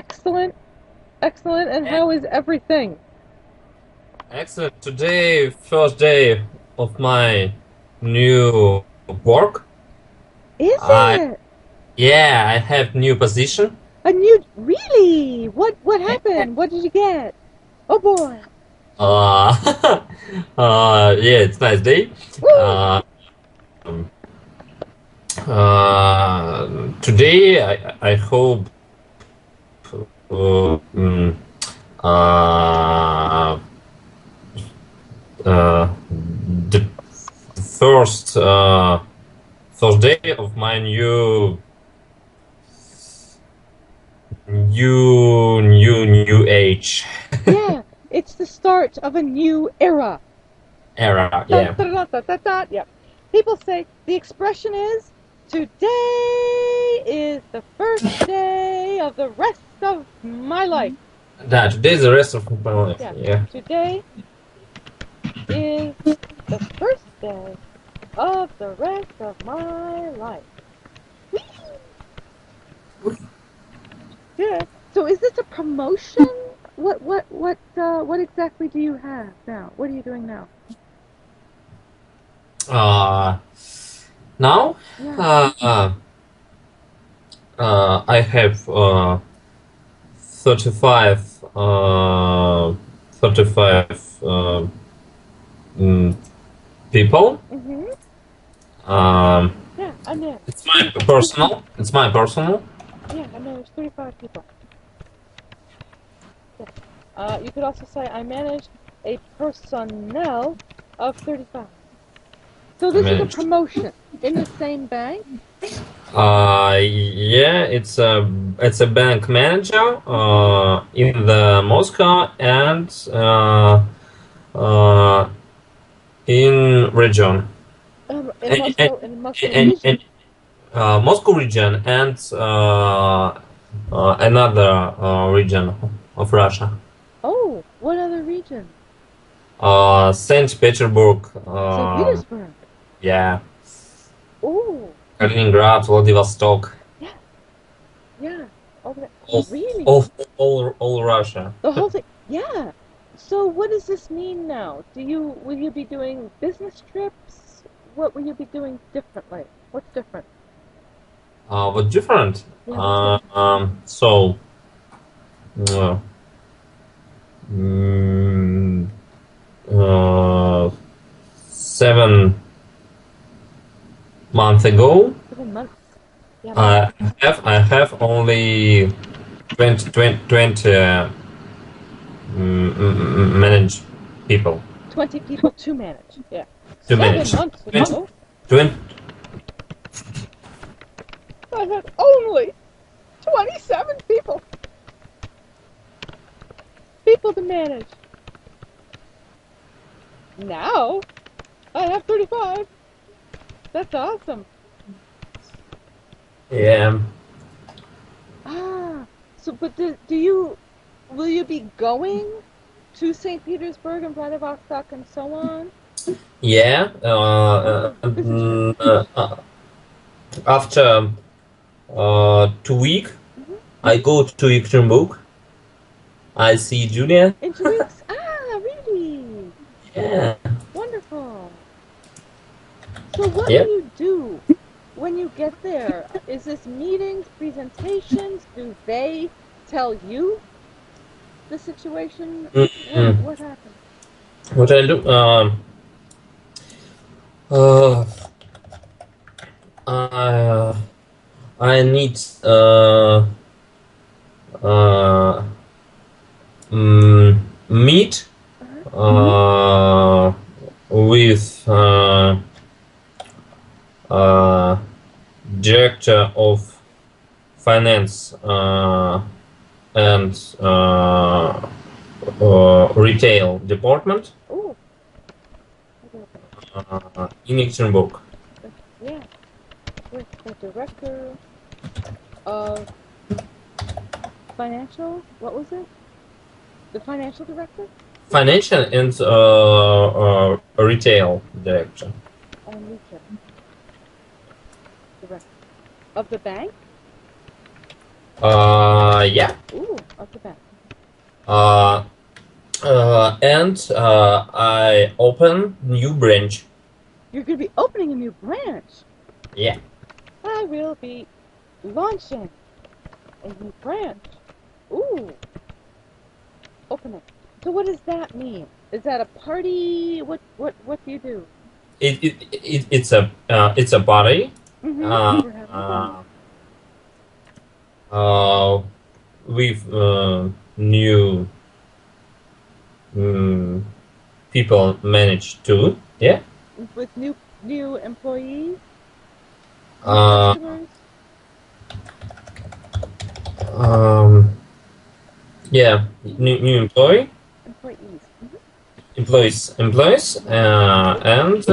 Excellent, excellent. And how is everything? Excellent. Today, first day of my new work. Is I it Yeah, I have new position. a new? Really? What happened? What did you get? Oh boy! Uh, yeah, it's nice day. Woo! Uh, Today I hope uh, mm, uh, the first first day of my new age Yeah, it's the start of a new era. era. Dun, Yeah, dun, dun, dun, dun, dun. Yep. People say the expression is today is the first day of the rest of my life. that today's the rest of my life. Yeah, Yeah, today is the first day of the rest of my life. Yeah. So is this a promotion? What exactly do you have now? What are you doing now? uh, now Yeah. uh, uh, I have 35 35 mm, people. Mhm. um, Yeah, I know. it's my 35. personal it's my personal. Yeah, I know. There's 35 people. Yeah. You could also say I manage a personnel of 35. So I this is a managed. promotion in the same bank. Yeah, it's a bank manager Mhm. in the Moscow and uh, in region In and, and, Moscow, in Moscow and region. Moscow region and another region of Russia. Oh, what other region? Saint Petersburg. St. Petersburg. Yeah, Oh, Kaliningrad, Vladivostok, yeah, yeah. Over there. all, Really? all Russia. The whole thing. Yeah. So what does this mean now? Will you be doing business trips? What will you be doing differently? What's different? But different. Yeah, what's different? So uh, mm, uh, 7 months ago, 7 months. Yeah, months. I have only 20 manage people 20 people to manage. Yeah. to Seven manage. months 20, ago, 20, I had only 27 people to manage. Now I have 35. That's awesome. yeah, Ah, so but will you be going to St. Petersburg and Vladivostok and so on? yeah. Oh, business trip. After 2 weeks, Hmm. I go to Ekaterinburg. I see Julia. In 2 weeks? Ah, really? Yeah, Wonderful. So what will yeah. you do when you get there? Is this meetings, presentations? Do they tell you the situation? Mm. What happened? What I do? Uh, uh, I need uh, meet Uh-huh. uh, with uh, director of finance and retail department Oh, okay. in Luxembourg. Yeah, with the director of financial. What was it? The financial director Financial and retail director. and retail director of the bank. Yeah. Ooh, Off the bat. And I open new branch. You're going to be opening a new branch. Yeah. I will be launching a new branch. Ooh. Opening. So what does that mean? Is that a party? What do you do? It's a party. Mm-hmm. With new people managed to. Yeah. With new employees? New Uh, customers? Yeah. New employee. Employees. Mm-hmm. Employees, and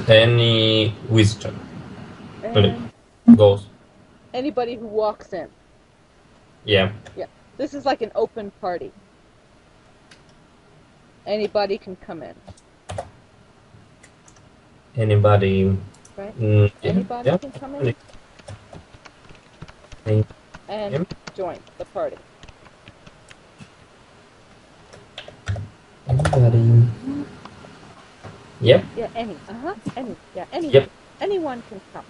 any visitor And goes. anybody who walks in. Yeah. Yeah. This is like an open party. Anybody can come in. Anybody. Right? Yeah. Anybody Yeah. can come in and join the party. Anybody. Yep. Yeah, any. Any. Yeah, anyone. Yep. Anyone can come.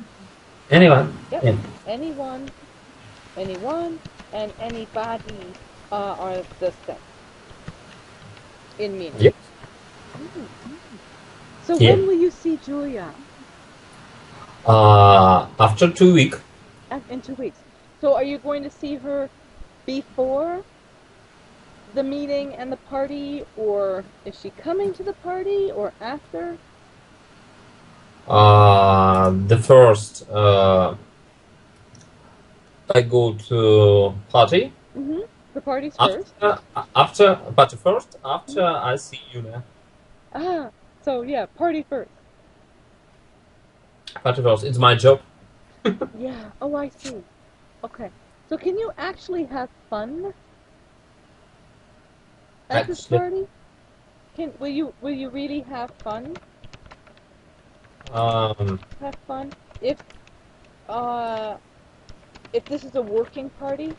Anyone. Yep. Yeah. Anyone, and anybody are the same in meaning. Yep. So Yeah. when will you see Julia? After 2 weeks. In 2 weeks. So are you going to see her before the meeting and the party, or is she coming to the party, or after? The first I go to party. Mm-hmm. The party's first. After I see you now. So yeah, party first. Party first. It's my job. Yeah. Oh, I see. Okay. So can you actually have fun at this party? Will you really have fun? Have fun if this is a working party.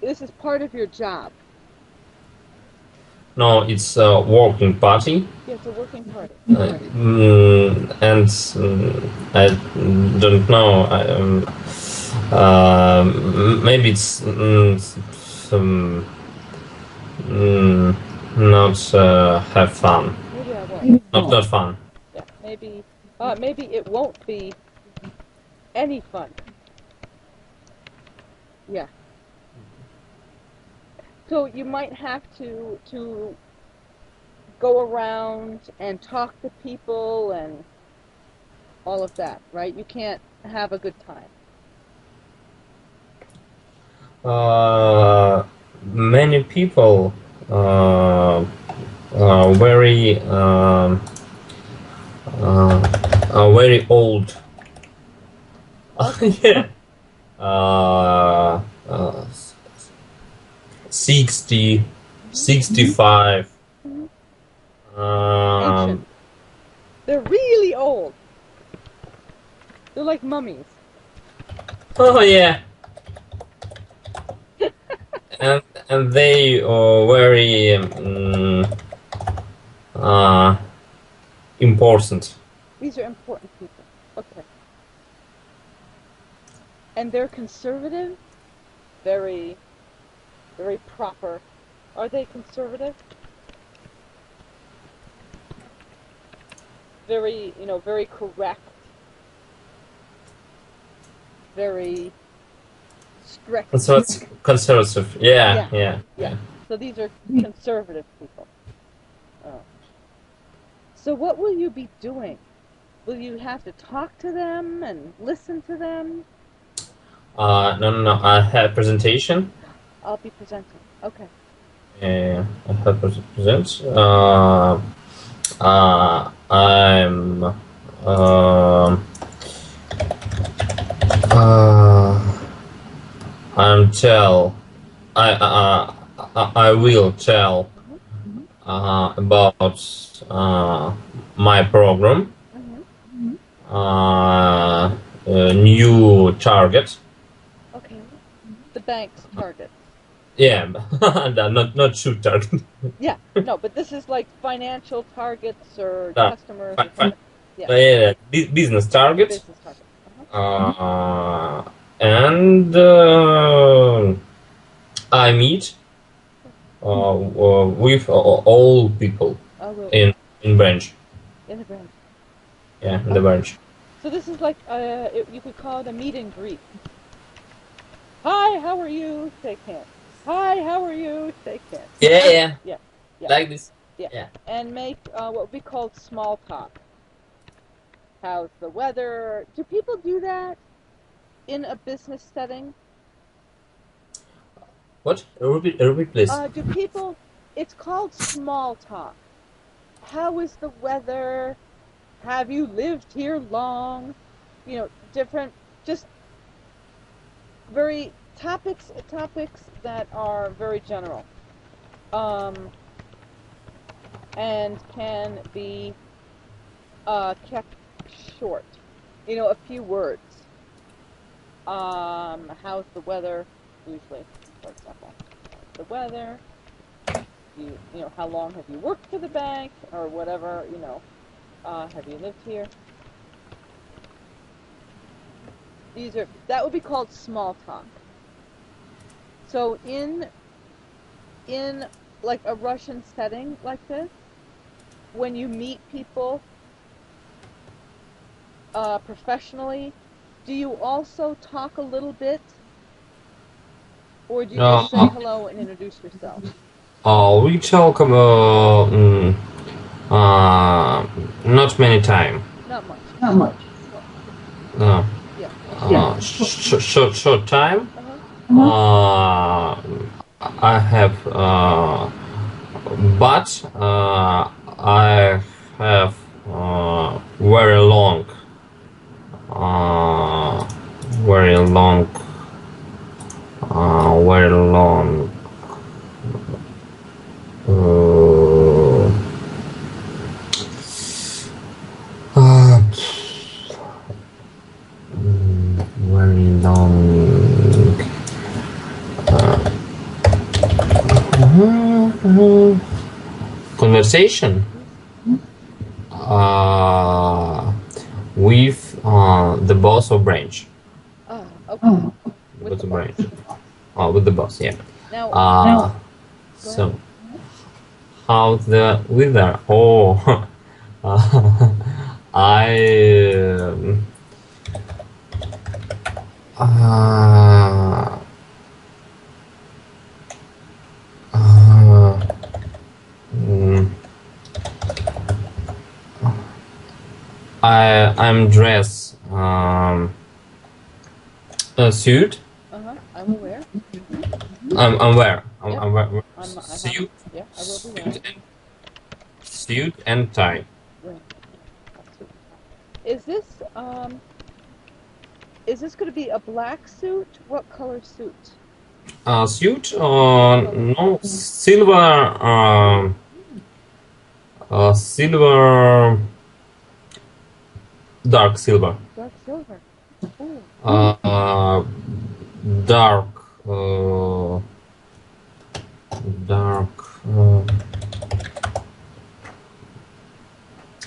This is part of your job. No, it's a working party. Yeah, it's a working party. And I don't know. Maybe it's not have fun. Maybe I won't. Not fun. Yeah, maybe it won't be any fun. Yeah. So you might have to go around and talk to people and all of that, right? You can't have a good time. Many people are very old. Yeah. 60, 65. Ancient. They're really old. They're like mummies. Oh yeah. and they are very important. These are important people. Okay. And they're conservative, very, very proper. Are they conservative? Very, very correct. Very strict. So it's conservative. Yeah. So these are conservative people. Oh. So what will you be doing? Will you have to talk to them and listen to them? No. I have presentation. I'll be presenting. Okay. Yeah, I have present. I'm I will tell about my program. new target. Okay. The bank's targets. Yeah, not shoot target. Yeah. No, but this is like financial targets or Uh, customers or fi- fi- something. Yeah. yeah, business target. Business targets. Uh-huh. And I meet with all people Oh, will in branch. in the branch. Yeah, in the Okay. branch. So this is like you could call it a meet and greet. Hi, how are you? Shake hands. Hi, how are you? Shake hands. Yeah, Yeah, yeah, like this. yeah. Yeah. And make what we call small talk. How's the weather? Do people do that in a business setting? What? Repeat, please. Do people? It's called small talk. How is the weather? Have you lived here long? Different, just very topics that are very general, and can be kept short. A few words. How's the weather? Usually, for example, how's the weather? How long have you worked for the bank or whatever? Have you lived here? That would be called small talk. So in like a Russian setting like this, when you meet people professionally, do you also talk a little bit, or do you just say hello and introduce yourself? We talk about not many time. Not much. Not much. No. Yeah. Short time. I have, but I have very long, uh, very long, very long. Very long conversation with the boss of branch. Okay. With the branch. With the boss, yeah. Now, So, how's the weather? Oh, I. Mm, I'm dressed a suit. I'm aware. I'm wear. Yep. I'm wear suit. Yeah, I will be wearing. Suit and tie. Right. Is this going to be a black suit? What color suit? Suit? No, silver. Silver. Dark silver. Dark silver. Ooh. Dark.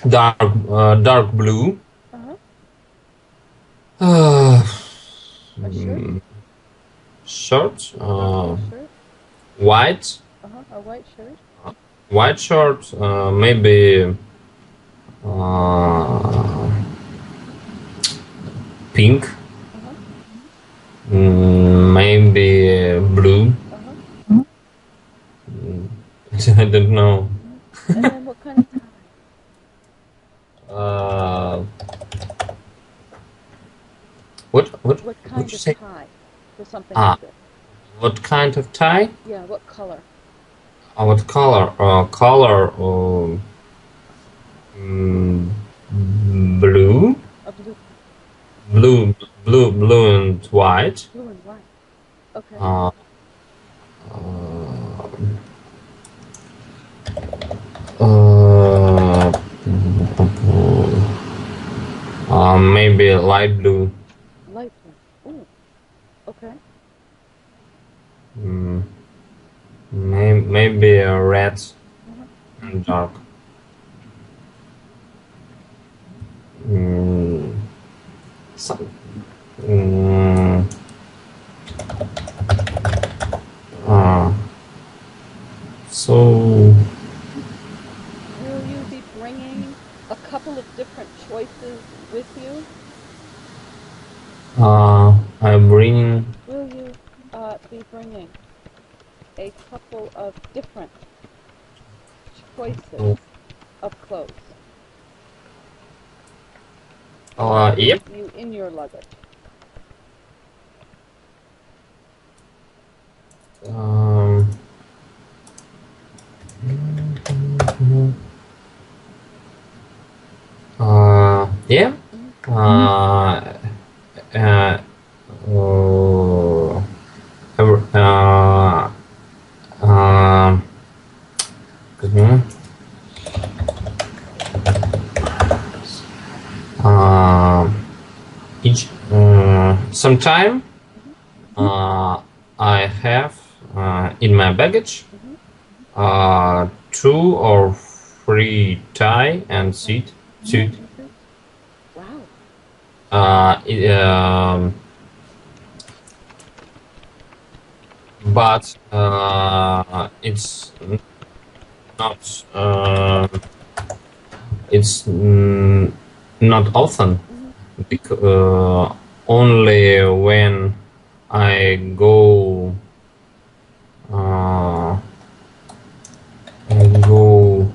Dark. Dark blue. A shirt. Shirt. White. White. A white shirt. White shirt. Maybe. Pink. Maybe blue. I don't know. And then what kind of tie? What kind of tie? For something like this. What kind of tie? Yeah, what color? What color? Color. Blue. Blue. Blue and white. Blue and white. Okay. Maybe light blue. Light blue. Ooh. Okay. Mm, maybe red Uh-huh. and dark. Mm, so, mm, uh, so Will you be bringing a couple of different choices with you? I'm bringing. Will you be bringing a couple of different choices of clothes Yep. with you in your luggage? Um, yeah. Mm-hmm. Uh, oh, um, um, each sometime Mm-hmm. I have in my baggage Mm-hmm. two or three tie and suit. And suits? Wow. It, but it's not it's not often Mm-hmm. because only when I go uh, I go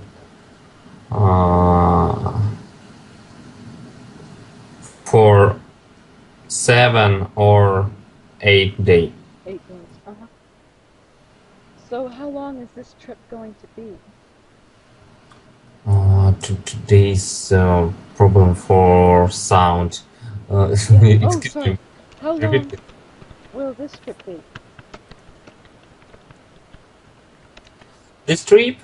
uh, for 7 or 8 days. 8 days. Uh-huh. So how long is this trip going to be? Today's problem for sound. Yeah. Oh, Excuse sorry. me. How long Repeat. will this trip be? This trip,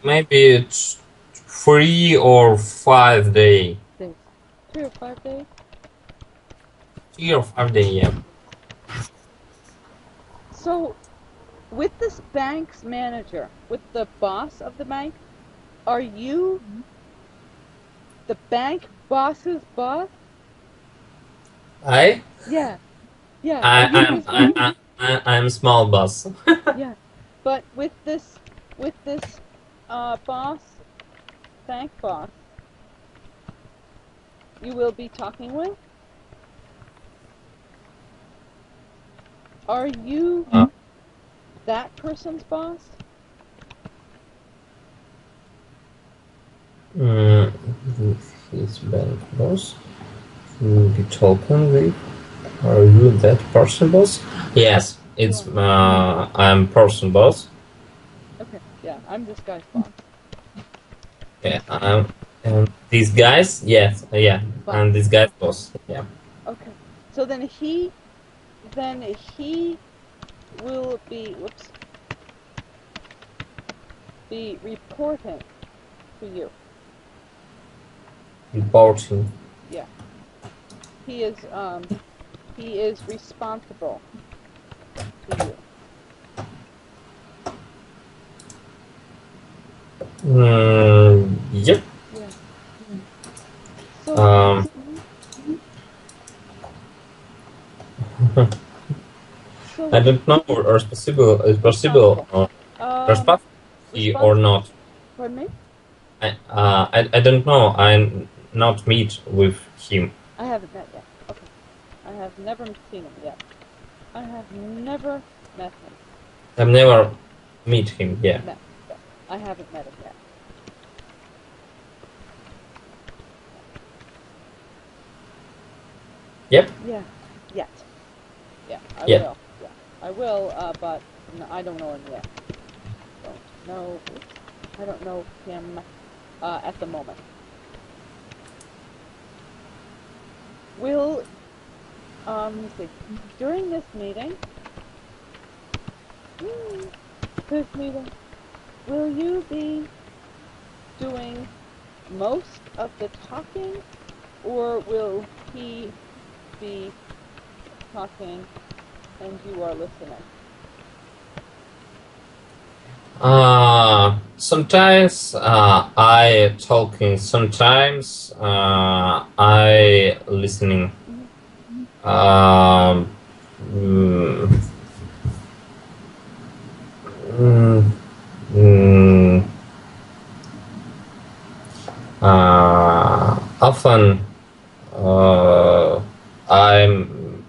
maybe it's 3 or 5 days. Days. 3 or 5 days? 3 or 5 days, yeah. So with this bank's manager, with the boss of the bank, are you the bank boss's boss? I, Yeah. Yeah. Are I, you I'm, his I, boss? I'm small boss. Yeah. But with this boss, bank boss, you will be talking with? Are you that person's boss? Mm, his bank boss. Will be talking with. Are you that person boss? Yes, You it's are. I'm person boss. Okay. Yeah. I'm this guy's boss. Yeah, and these guys, yes, yeah, Boss. and this guy's boss. Yeah. Okay. So then he will be reporting to you. Reporting. Yeah. He is responsible to you. Yep. Yeah. So Um, I so don't know or is possible responsible. Um responsibility or responsible. not. Pardon me? I don't know. I'm not meet with him. I haven't met yet. Okay. I have never seen him yet. I have never met him. I've never meet him. Yeah. Met. Yeah. I haven't met him yet. Yep. Yeah. Yet. Yeah. I Yep. will. Yeah. I will. But I don't know him yet. Don't know. I don't know him at the moment. Will let me see. During this meeting, will you be doing most of the talking Or will he be talking and you are listening? Sometimes I talking. Sometimes I listening. Um, mm, mm, mm, Often I'm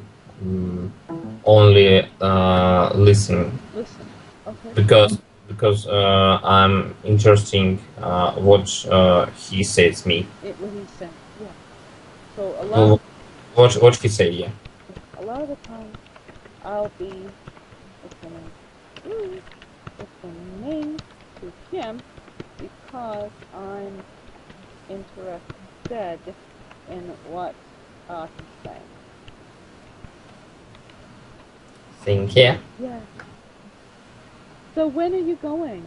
only listening Listen. Okay. because I'm interesting what he says me. What he's saying. Yeah. So Well, what he say? Yeah. a lot of the time I'll be listening. Ooh, listening to him because I'm interested in what he's saying. Think yeah. Yeah. So when are you going?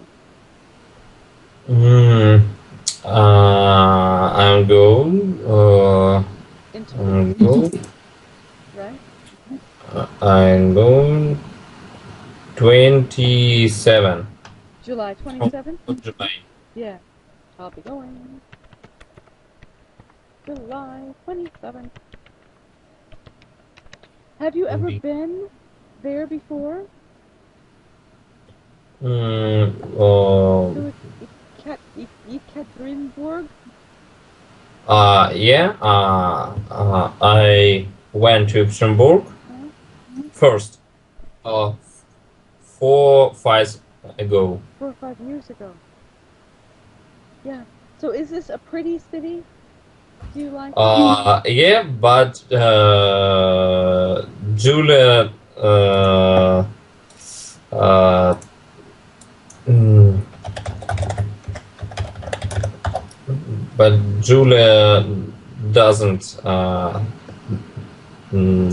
Mm, I'm going. Into I'm going. right? I'm going 27 July 27th? of July. Yeah. I'll be going July 27th. Have you ever been there before? Mm, uh, To Ekaterinburg? yeah. I went to Luxembourg Huh? first. 4 5 ago. 4 or 5 years ago. Yeah. So is this a pretty city? Do you like it? Yeah, but Julia. Uh, mm, but Julia doesn't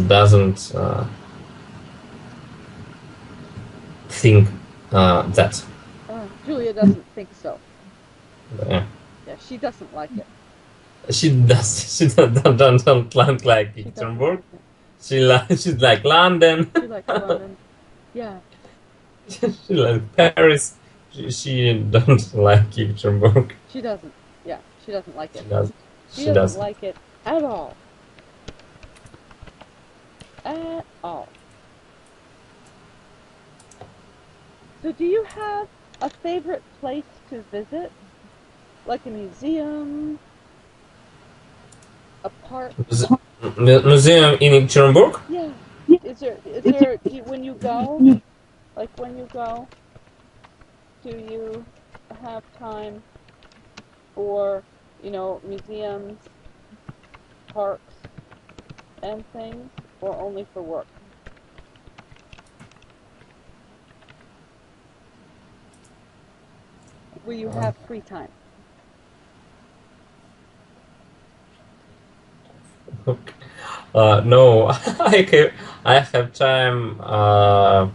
doesn't think that. Julia doesn't think so. Yeah. Yeah, she doesn't like it. She does. She don't like She doesn't Luxembourg. like it. She's like London. She likes London. Yeah. She like Paris. She don't like Luxembourg. She doesn't. Yeah, she doesn't like She it. does. She She doesn't does. like it at all. At all. So do you have a favorite place to visit? Like a museum, a park? Museum in Luxembourg. Yeah. When you go, like when you go, do you have time for, museums, parks, and things, or only for work? Will you have free time? No, I have time. I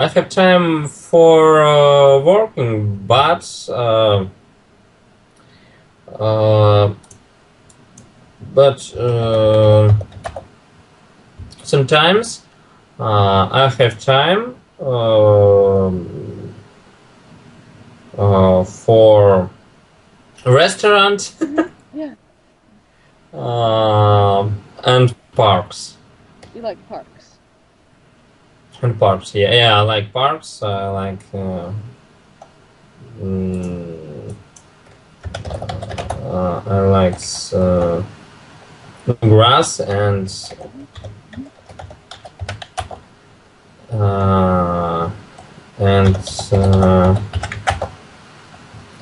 have time for working, uh, but sometimes I have time for restaurant Yeah. and parks. You like parks. And parks, yeah, yeah, I like parks. I like mm, I like grass uh, and uh,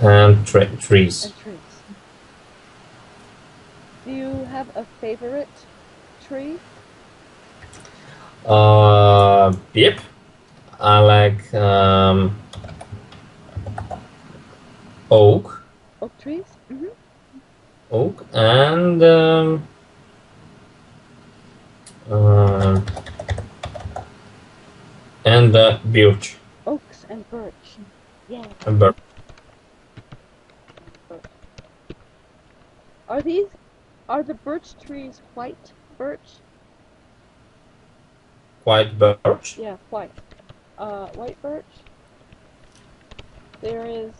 and trees. And trees. Do you have a favorite tree? Yep, I like oak, Oak trees? Mm-hmm. oak, uh, and birch. Oaks and birch. Yeah. And birch. Are these Are the birch trees white birch? White birch? Yeah, white. White birch. There is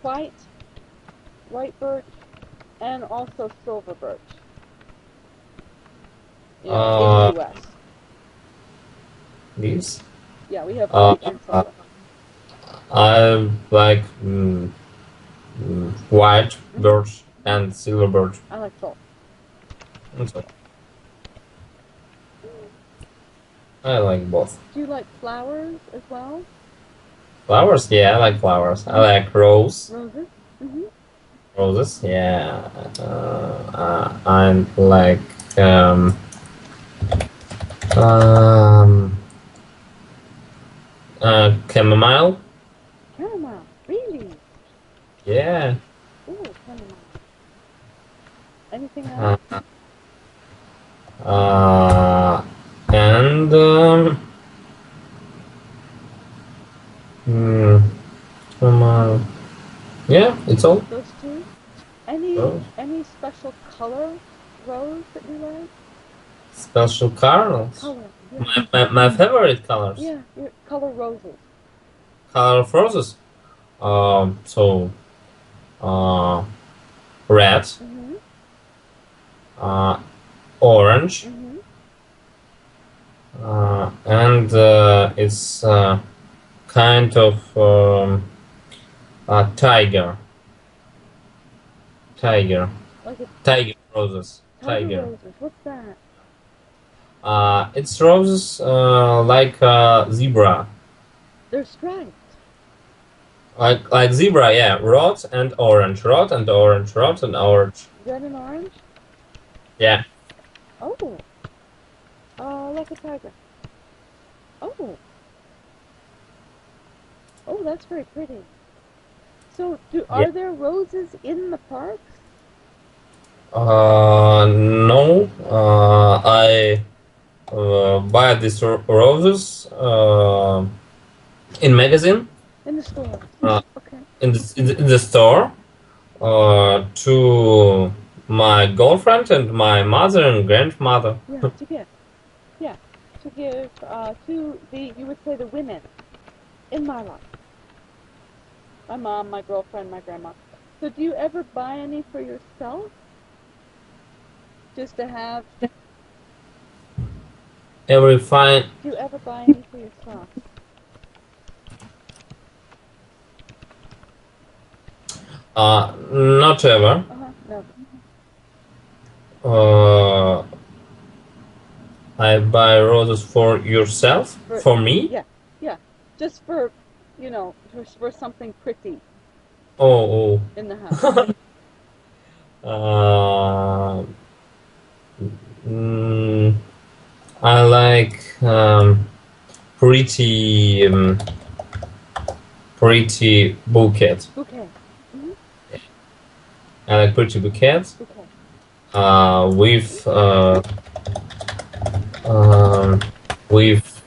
white birch, and also silver birch. In the U.S. These? Yeah, we have Uh, white and silver. I like white birch and silver birch. I like both. So, I like both. Do you like flowers as well? Flowers? Yeah, I like flowers. I like roses. Roses, yeah. I like chamomile. Chamomile, really? Yeah. Ooh, chamomile. Anything else? And chamomile. Yeah, it's all. Those two? Any special color rose that you like? Special colors? Color, yeah. My favorite colors? Yeah, your color roses. Color of roses? So, red, orange, and it's kind of tiger. Tiger. Like tiger roses. Tiger roses. What's that? It's roses like zebra. They're striped. Like zebra, yeah. Red and orange. Red and orange. Red and orange. Red and orange? Yeah. Oh. Like a tiger. Oh. Oh, that's very pretty. So, are there roses in the parks? No. I buy these roses in magazine. In the store. Okay. In the store. To my girlfriend and my mother and grandmother. Yeah, to give. Yeah, to give to you would say the women in my life. My mom, my girlfriend, my grandma. So do you ever buy any for yourself? Just to have? Do you ever buy any for yourself? Not ever. No. I buy roses for yourself? For me? Yeah. Just for, for something pretty. Oh. In the house. I like pretty bouquet. Bouquet. I like pretty bouquets. With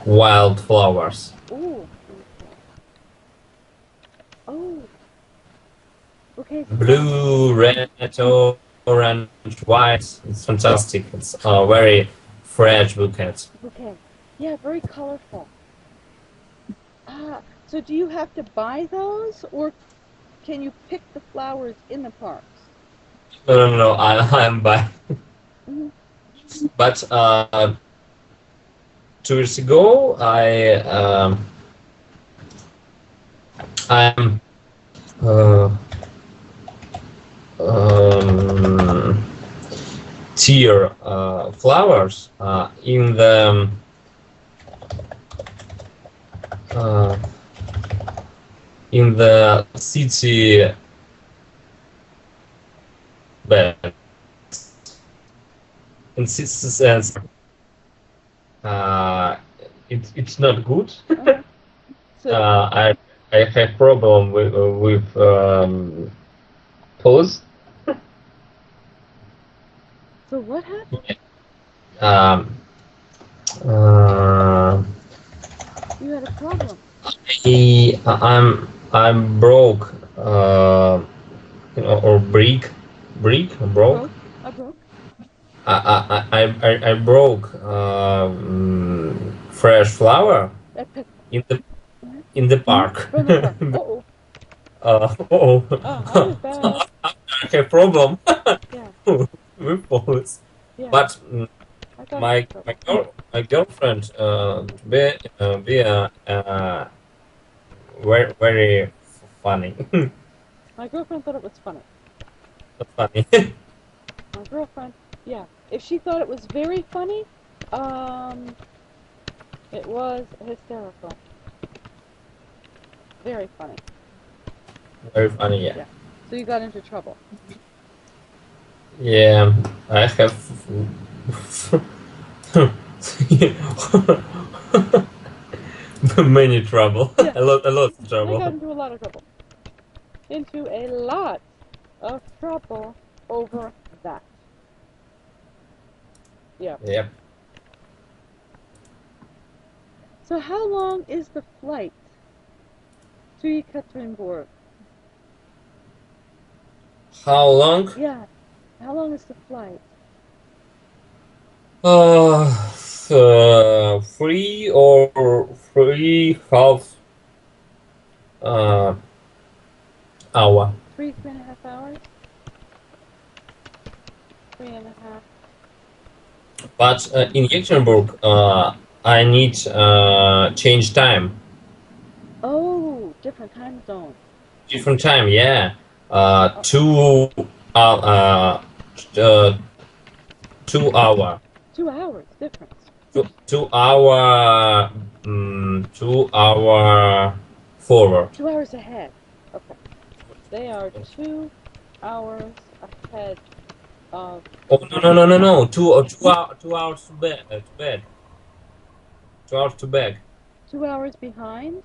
wild flowers. Ooh. Oh. Okay. Blue, red, orange, white. It's fantastic. It's a very fresh bouquet. Okay. Yeah, very colorful. So do you have to buy those, or can you pick the flowers in the parks? No. I'm buying. But 2 years ago, I'm tier flowers in the city bed. In sense, it's not good. I have problem with pose. So what happened? You had a problem. I'm broke, or break Broke. I broke. I broke fresh flower I picked in the park. from the park. Oh, Oh, I was bad. I have problem Yeah, with police. yeah. But I got into trouble. my girlfriend be very funny. My girlfriend thought it was funny. Funny. My girlfriend, yeah. If she thought it was very funny, it was hysterical. Very funny. Very funny, yeah. Yeah. So you got into trouble. Yeah, I have many trouble. Yeah. a lot of I got trouble. into a lot of trouble. Into a lot of trouble over that. Yeah. Yep. So how long is the flight to Yekaterinburg? How long? Yeah. How long is the flight? 3 or 3.5 hour. 3.5 hours? 3.5. But in Yekaterinburg, I need change time. Oh, different time zone. Different time, yeah. 2 uh, 2 hour. 2 hours difference. 2 hour 2 hour forward. 2 hours ahead. Okay. They are 2 hours ahead of. Oh no. 2 hours to bed. 2 hours to bed. 2 hours behind?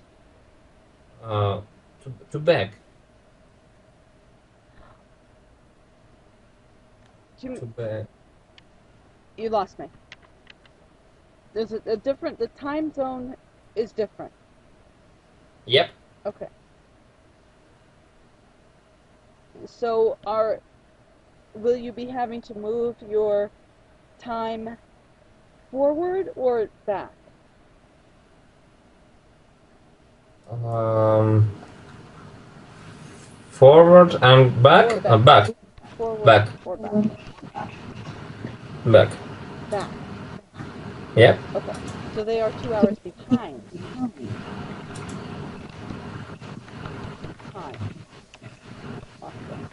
Uh, to bed. To bed. You lost me. There's a different. The time zone is different. Yep. Okay. So will you be having to move your time forward or back? Forward and back. Or back. Back. Forward Back. or back? Back. Back. Yep. Okay. So they are 2 hours behind. Time. Awesome.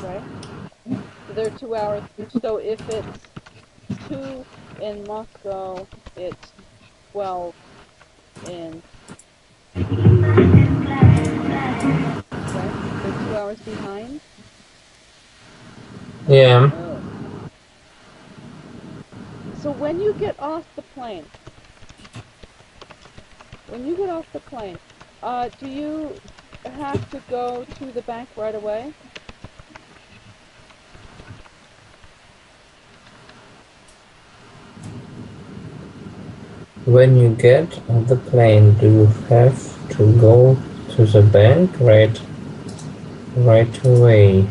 Right? So they're 2 hours. So if it's 2 in Moscow, it's 12 in. Right? They're 2 hours behind. Yeah. Oh. So when you get off the plane, do you have to go to the bank right away? When you get on the plane, do you have to go to the bank right away?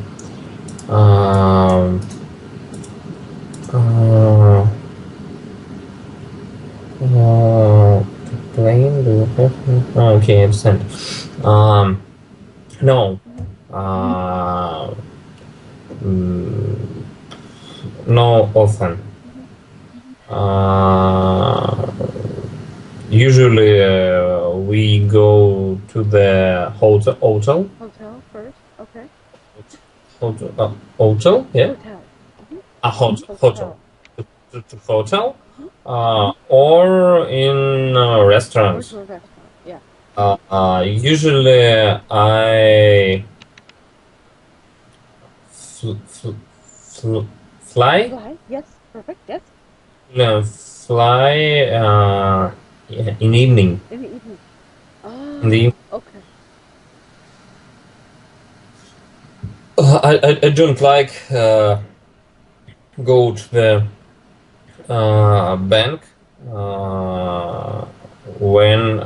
The plane, do you have? Okay, I understand. No. No, often. Usually we go to the hotel. Hotel first, okay. Hotel, yeah. Hotel. A hotel. To hotel, Mm-hmm. or in restaurants. Or to a restaurant, yeah. Usually I fly. Fly, yes, perfect, yes. No, fly yeah, in evening. In the evening. In the Okay. I don't like go to the bank when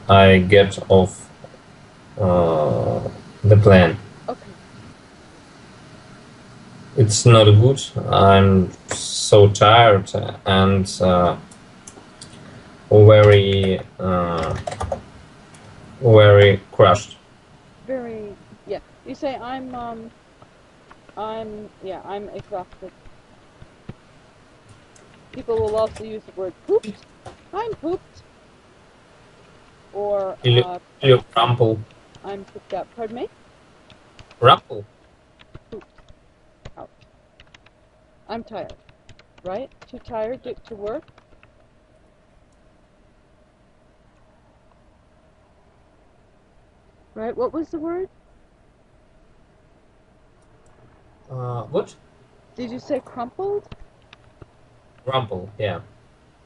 I get off the the plan. Okay. It's not good. I'm so tired and very very crushed. Very, yeah. You say I'm exhausted. People will also use the word pooped. I'm pooped. Or You crumple. I'm pooped out. Pardon me? Rumple. Pooped out. I'm tired. Right? Too tired to work? Right? What was the word? What? Did you say crumpled? Rumple, yeah.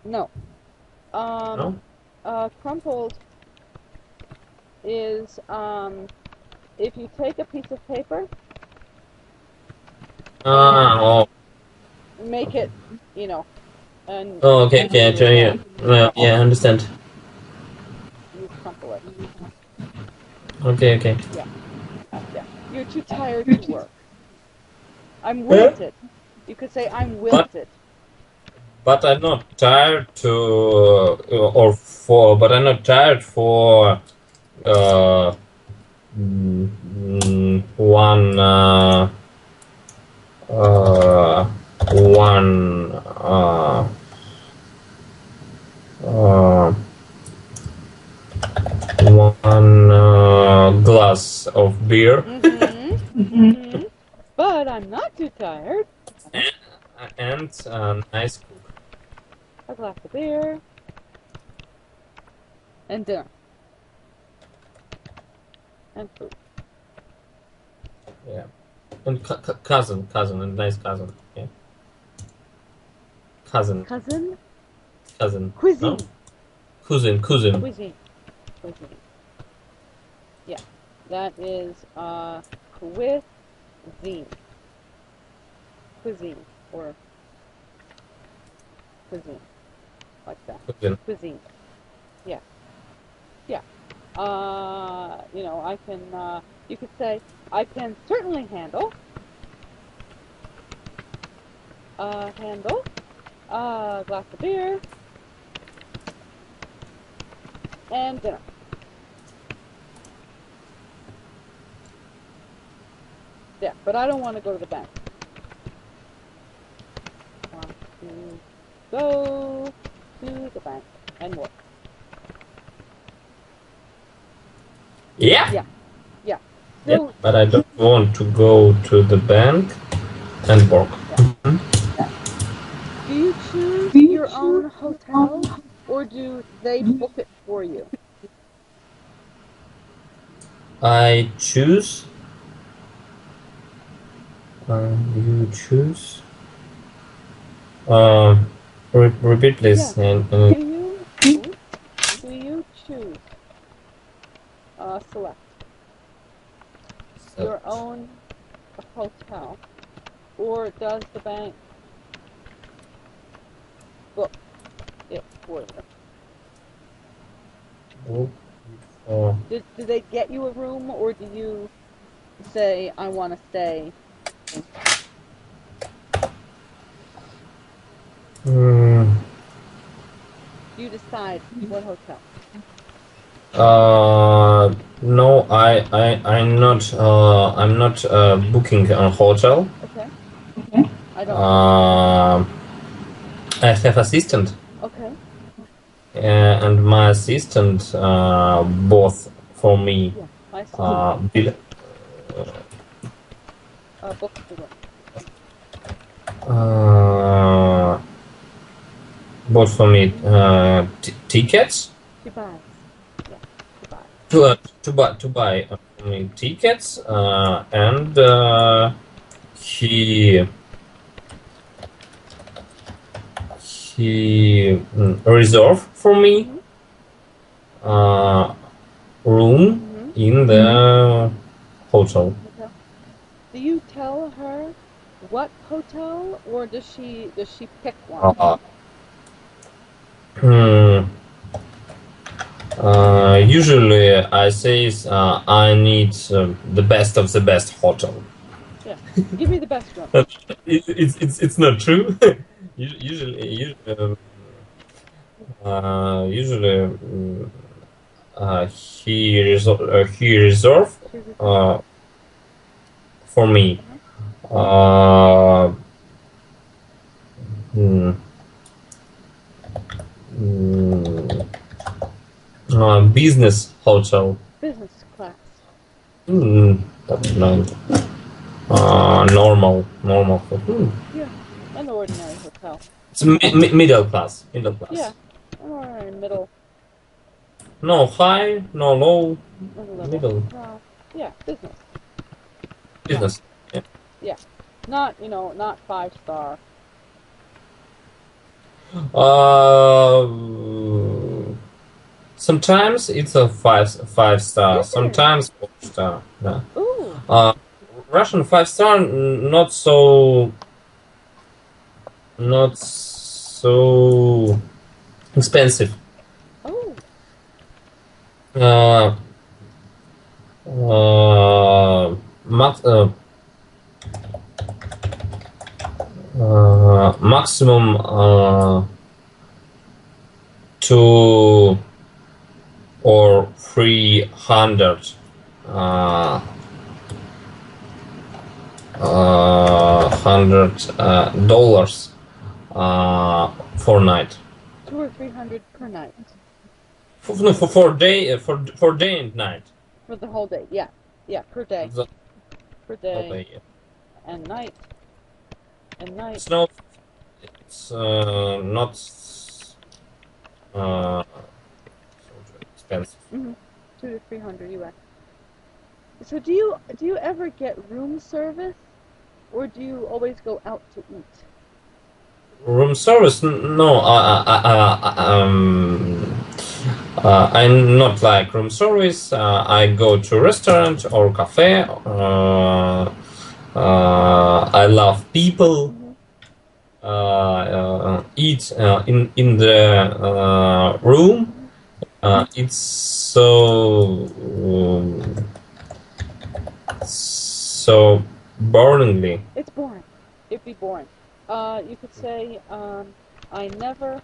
No. No? Crumpled is if you take a piece of paper and Oh. make it, and Oh, okay, yeah, I understand. you crumple it. Okay. Yeah. You're too tired to work. I'm wilted. You could say I'm But wilted. but I'm not tired but I'm not tired for uh, one uh, one uh, one glass of beer. But I'm not too tired. And nice cook. A glass of beer and dinner and food. Yeah, and cousin, and nice cousin. Yeah, cousin. Cuisine. No? Cousin. Cuisine. Yeah, that is cuisine. Cuisine or cuisine, like that. Cuisine. Yeah. I can. You could say I can certainly handle. Handle a glass of beer and dinner. Yeah, but I don't want to go to the bank. I want to go to the bank and work. Yeah. So, yeah, but I don't want to go to the bank and work. Yeah. Do you choose your own hotel, or do they book it for you? I choose. You choose. Repeat, please. Yeah. Do you choose? Select your own hotel, or does the bank book it for you? Do they get you a room, or do you say, I want to stay? You decide what hotel. No, I'm not booking a hotel. Okay. I don't. I have assistant. Okay. And my assistant both for me. Yeah, my assistant. Books the room. Both for me tickets. She buys. Yeah, to buy tickets and he reserved for me room in the hotel. Do you tell her what hotel, or does she pick one? Usually I say I need the best of the best hotel. Yeah. Give me the best room. It's not true. Usually he reserve Choose a room. uh, for me Uh-huh. uh, mm, mm, business hotel. Business class. That's not normal. Yeah. An ordinary hotel. It's middle class. Middle Yeah. class. An ordinary middle No high, no low. level. Middle Well, yeah, business class. business. Yeah. Yeah. Not, not 5 star. Uh, Sometimes it's a five star. Is it? Sometimes 4 star. Yeah. Ooh. Uh, Russian 5 star not so expensive. Oh. Uh, max, Maximum two or 300 uh, $100 for night. 200 or 300 per night. No, for day for day and night. For the whole day. Yeah. Yeah, per day. The Per whole day. day. Yeah. And night. And night. It's not. It's not so expensive. 200 to 300 US. So do you ever get room service, or do you always go out to eat? Room service? No, I'm not like room service. I go to restaurant or cafe. I love people. Eat in the room. It's so boringly. It's boring. It'd be boring. You could say, I never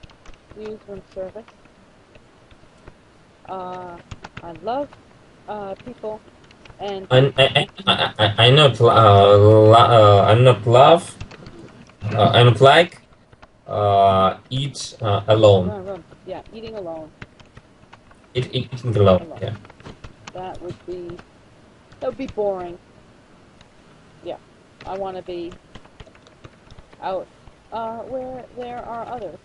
use room service. I love people, and I'm not I'm not love. I'm not like eat alone. Yeah, eating alone. Eating alone. Alone. Yeah. That would be boring. Yeah, I want to be out where there are others.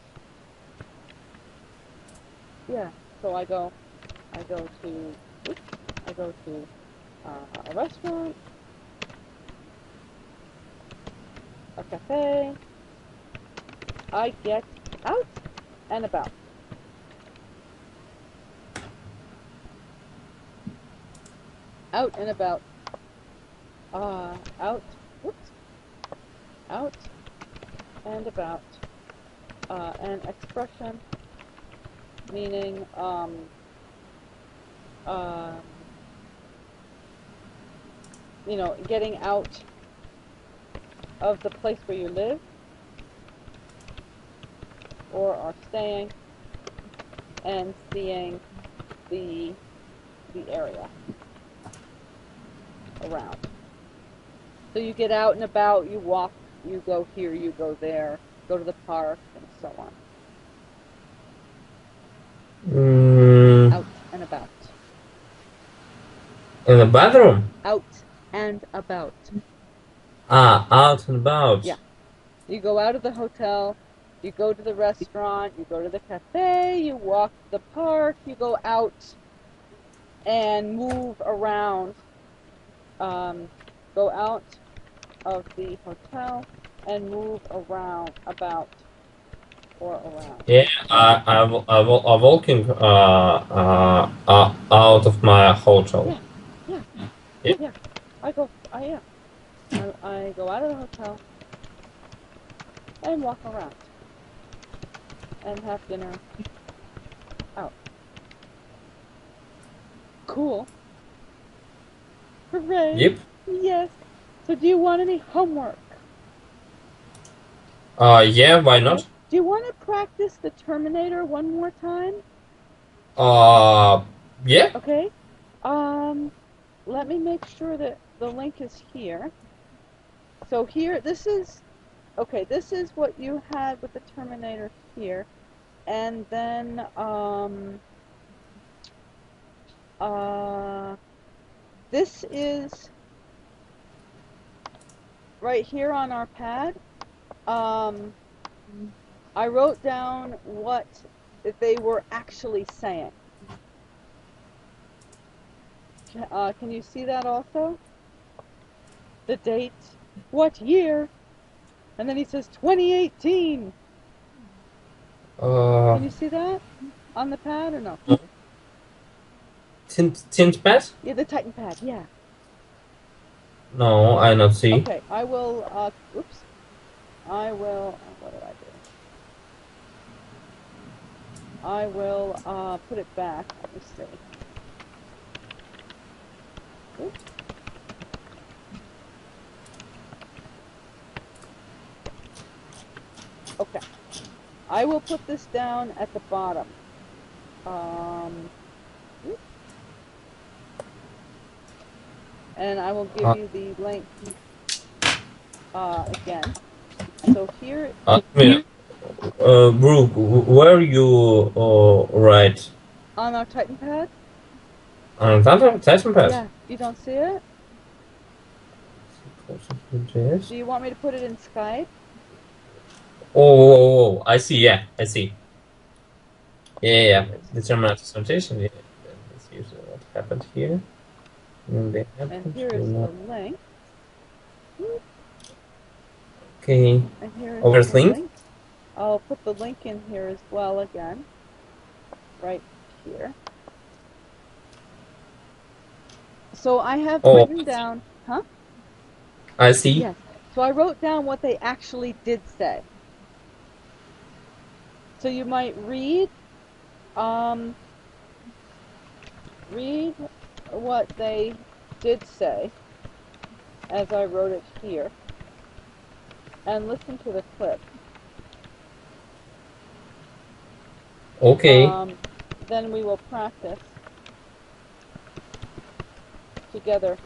Yeah, so I go to a restaurant, a cafe. I get out and about. Out and about. Out. Whoops. Out and about. An expression meaning getting out of the place where you live or are staying and seeing the area around. So you get out and about, you walk, you go here, you go there, go to the park, and so on. Out and about. In the bathroom? Out and about. Out and about. Yeah. You go out of the hotel, you go to the restaurant, you go to the cafe, you walk to the park, you go out and move around. Go out of the hotel and move around, about, or around. Yeah, I walking out of my hotel. Yeah. I go out of the hotel and walk around and have dinner out. Cool. Hooray. Yep. Yes. So do you want any homework? Yeah, why Okay. not? Do you want to practice the Terminator one more time? Yeah. Okay. Let me make sure that the link is here. So here, this is what you had with the Terminator here. And then, this is right here on our pad. I wrote down what they were actually saying. Can you see that also? The date, what year, and then he says 2018. Can you see that on the pad or no? Tint pad? Yeah, the Titan pad, yeah. No, I not see. Okay, I will, oops. I will, what did I do? I will, put it back. Let me see. Oops. Okay. I will put this down at the bottom. Oops. And I will give you the link, again. So here. Brooke, where you write? On our Titan pad? On Titan pad? Yeah, you don't see it? Do you want me to put it in Skype? Oh, I see, yeah, I see. Yeah. Determinate notation, yeah. That's usually what happened here. And here is the link. Okay. And here Over is the link? link. I'll put the link in here as well again. Right here. So I have written down, huh? I see. Yes. So I wrote down what they actually did say. So you might read what they did say as I wrote it here, and listen to the clip. Okay. Then we will practice together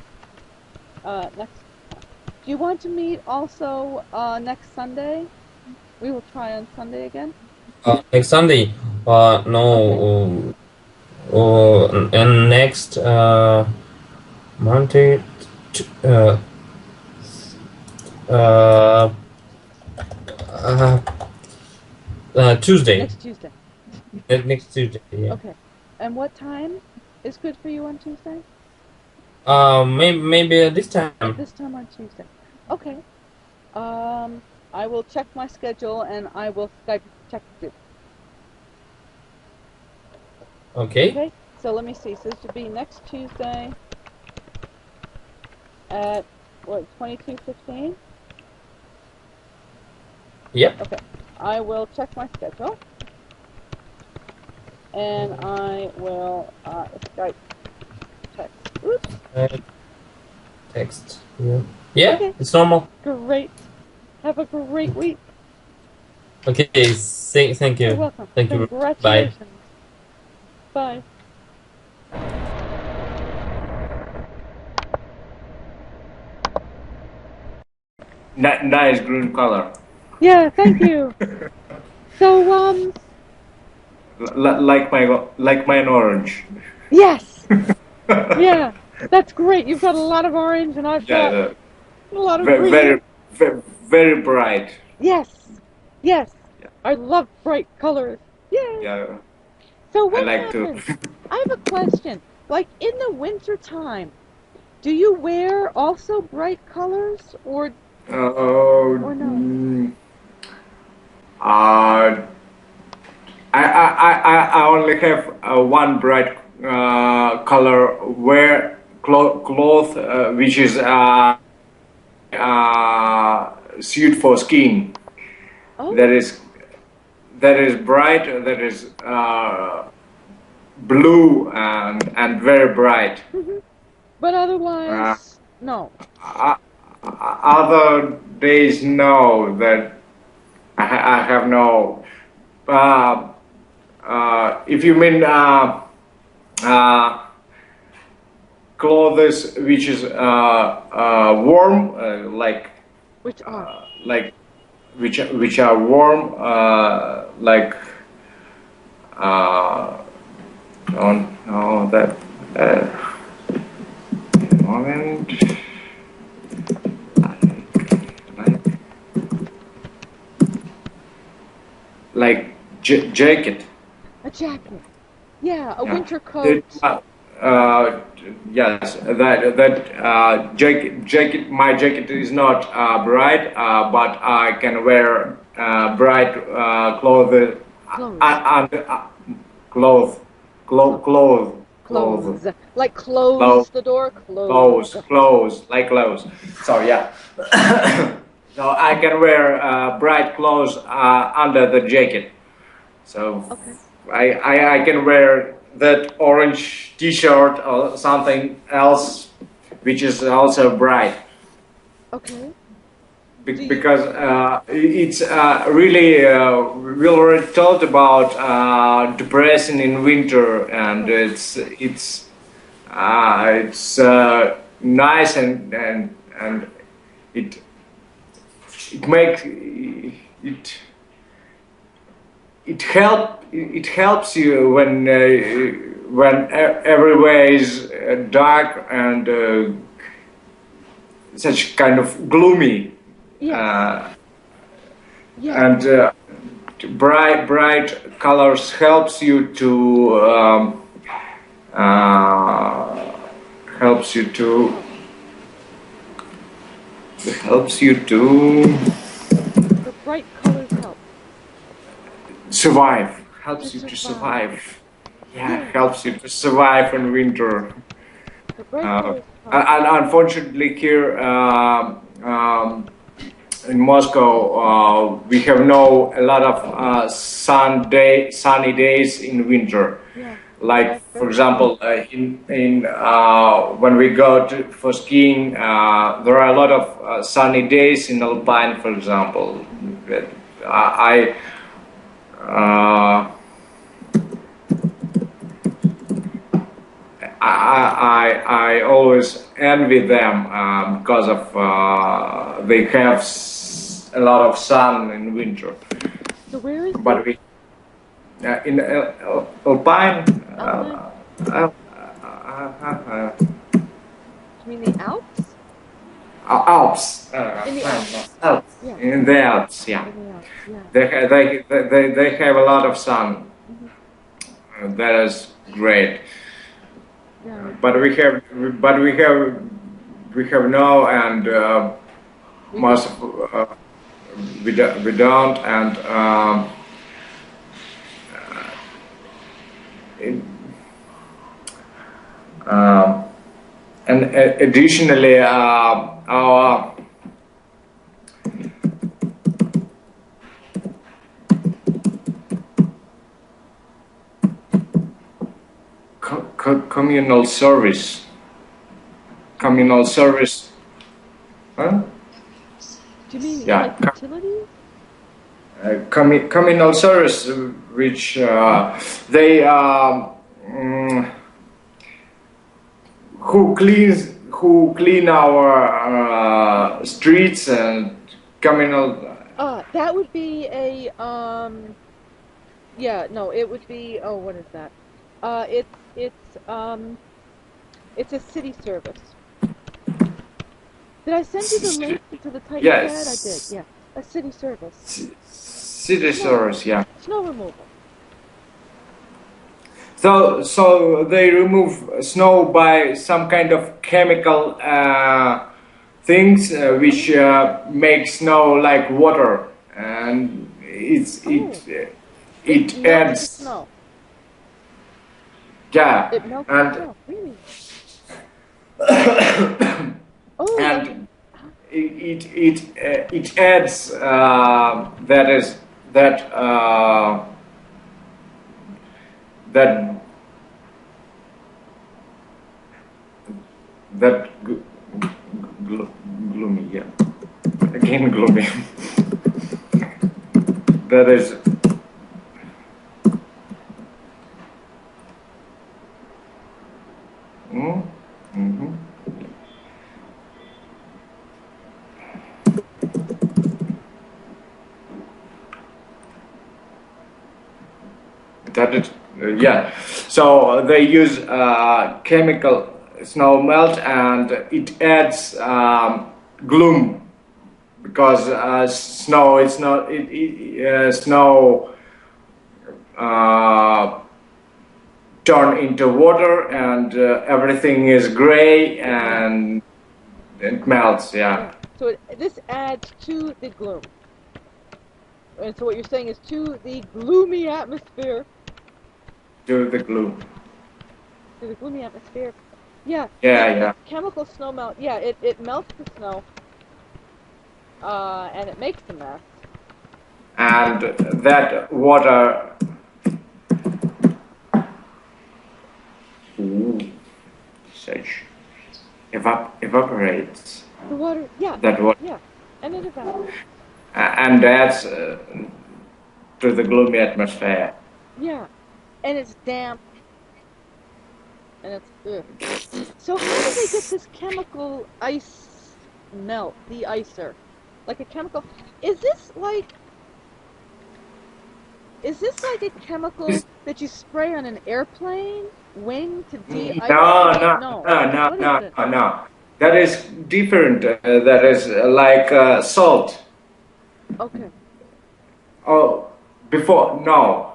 next. Do you want to meet also next Sunday? We will try on Sunday again. Next Sunday? No. Okay. And next Monday. Tuesday. Next Tuesday. Next Tuesday. Yeah. Okay. And what time is good for you on Tuesday? Maybe this time. This time on Tuesday. Okay. I will check my schedule and I will Skype check you. Okay. Okay. So let me see. So this should be next Tuesday at what, 22:15? Yep. Okay. I will check my schedule and I will Skype text. Oops. Text. Yeah. Okay. It's normal. Great. Have a great week. Okay. Thank you. You're welcome. Thank you. Congratulations. Bye. Nice green color. Yeah, thank you. So, Like mine orange. yes. Yeah, that's great. You've got a lot of orange and I've got Yeah, a lot of very, green. very bright. Yes. Yes. Yeah. I love bright colors. Yay. Yeah. So I what like happens? to. I have a question. Like in the winter time, do you wear also bright colors or Or no? I only have one bright color wear cloth which is suit for skin. Oh. That is bright. That is blue and very bright. But otherwise, no. Other days, no. That I have no. If you mean clothes which is warm, like Which are? like which are warm, like don't know that. Moment. Like jacket. A jacket. Yeah, a Yeah. winter coat. Yes, that jacket. My jacket is not bright, but I can wear bright clothes. Clothes. Clothes. Clothes. Clothes. Like close Clothes. the door. Close. Clothes, like clothes. So yeah. So I can wear bright clothes under the jacket. So Okay. I can wear that orange T-shirt or something else, which is also bright. Okay. Because it's really we already talked about depression in winter, and it's nice and it makes it helps you when everywhere is dark and such kind of gloomy. Yes. And bright colors helps you to helps you to The bright colors help. survive. Helps you to survive. Yeah, helps you to survive in winter. The bright colors help. And unfortunately here in Moscow, we have a lot of sunny days in winter. Yeah. Like for example, in when we go for skiing, there are a lot of sunny days in Alpine, for example. I I always envy them because of they have a lot of sun in winter. So where is But we in Alpine. You mean the Alps? Alps. In the Alps. Alps. Yeah. In the Alps, yeah. In the Alps, yeah. They have a lot of sun. That is great. Yeah. But we have no, and most of, we don't, and and additionally our communal service. Huh? Do you mean Yeah. like utilities? Communal service, which they who clean our streets and communal. That would be a yeah, no, it would be, oh, what is that? It's a city service. Did I send you the link to the Titan Yes. Bed? I did, yeah. A city service. City service, yeah. Snow removal. So they remove snow by some kind of chemical things which make snow like water, and it melts the adds. snow. Yeah, It melts the and snow. Really? and it adds that that gloomy, yeah. Again gloomy. That is. Mm-hmm. That is, yeah. So they use chemical snow melt, and it adds gloom because snow. It's not. Snow uh, turn into water, and everything is gray, and it melts. Yeah. So this adds to the gloom. And so what you're saying is to the gloomy atmosphere. To the gloom. To the gloomy atmosphere. Yeah. Yeah, yeah. Chemical snow melt. Yeah, it melts the snow. And it makes a mess. And that water such evaporates. The water, yeah. That water. Yeah, and it evaporates. And adds to the gloomy atmosphere. Yeah, and it's damp. And it's ugh. So how do they get this chemical ice melt, the icer? Like a chemical, is this like a chemical that you spray on an airplane wing to de-ice? No. That is different. That is like salt. Okay. Oh, before, no.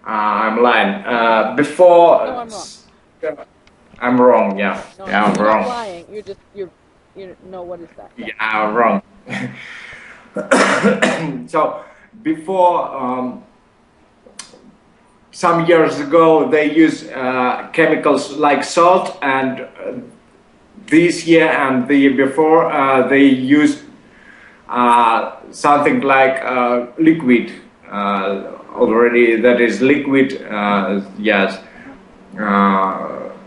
I'm lying. Before. No, I'm wrong. I'm wrong, yeah. No, yeah, I'm you're wrong. not lying. You know, what is that? Yeah, I'm wrong. So, before, some years ago, they used chemicals like salt, and this year and the year before, they used something like liquid already. That is liquid, yes.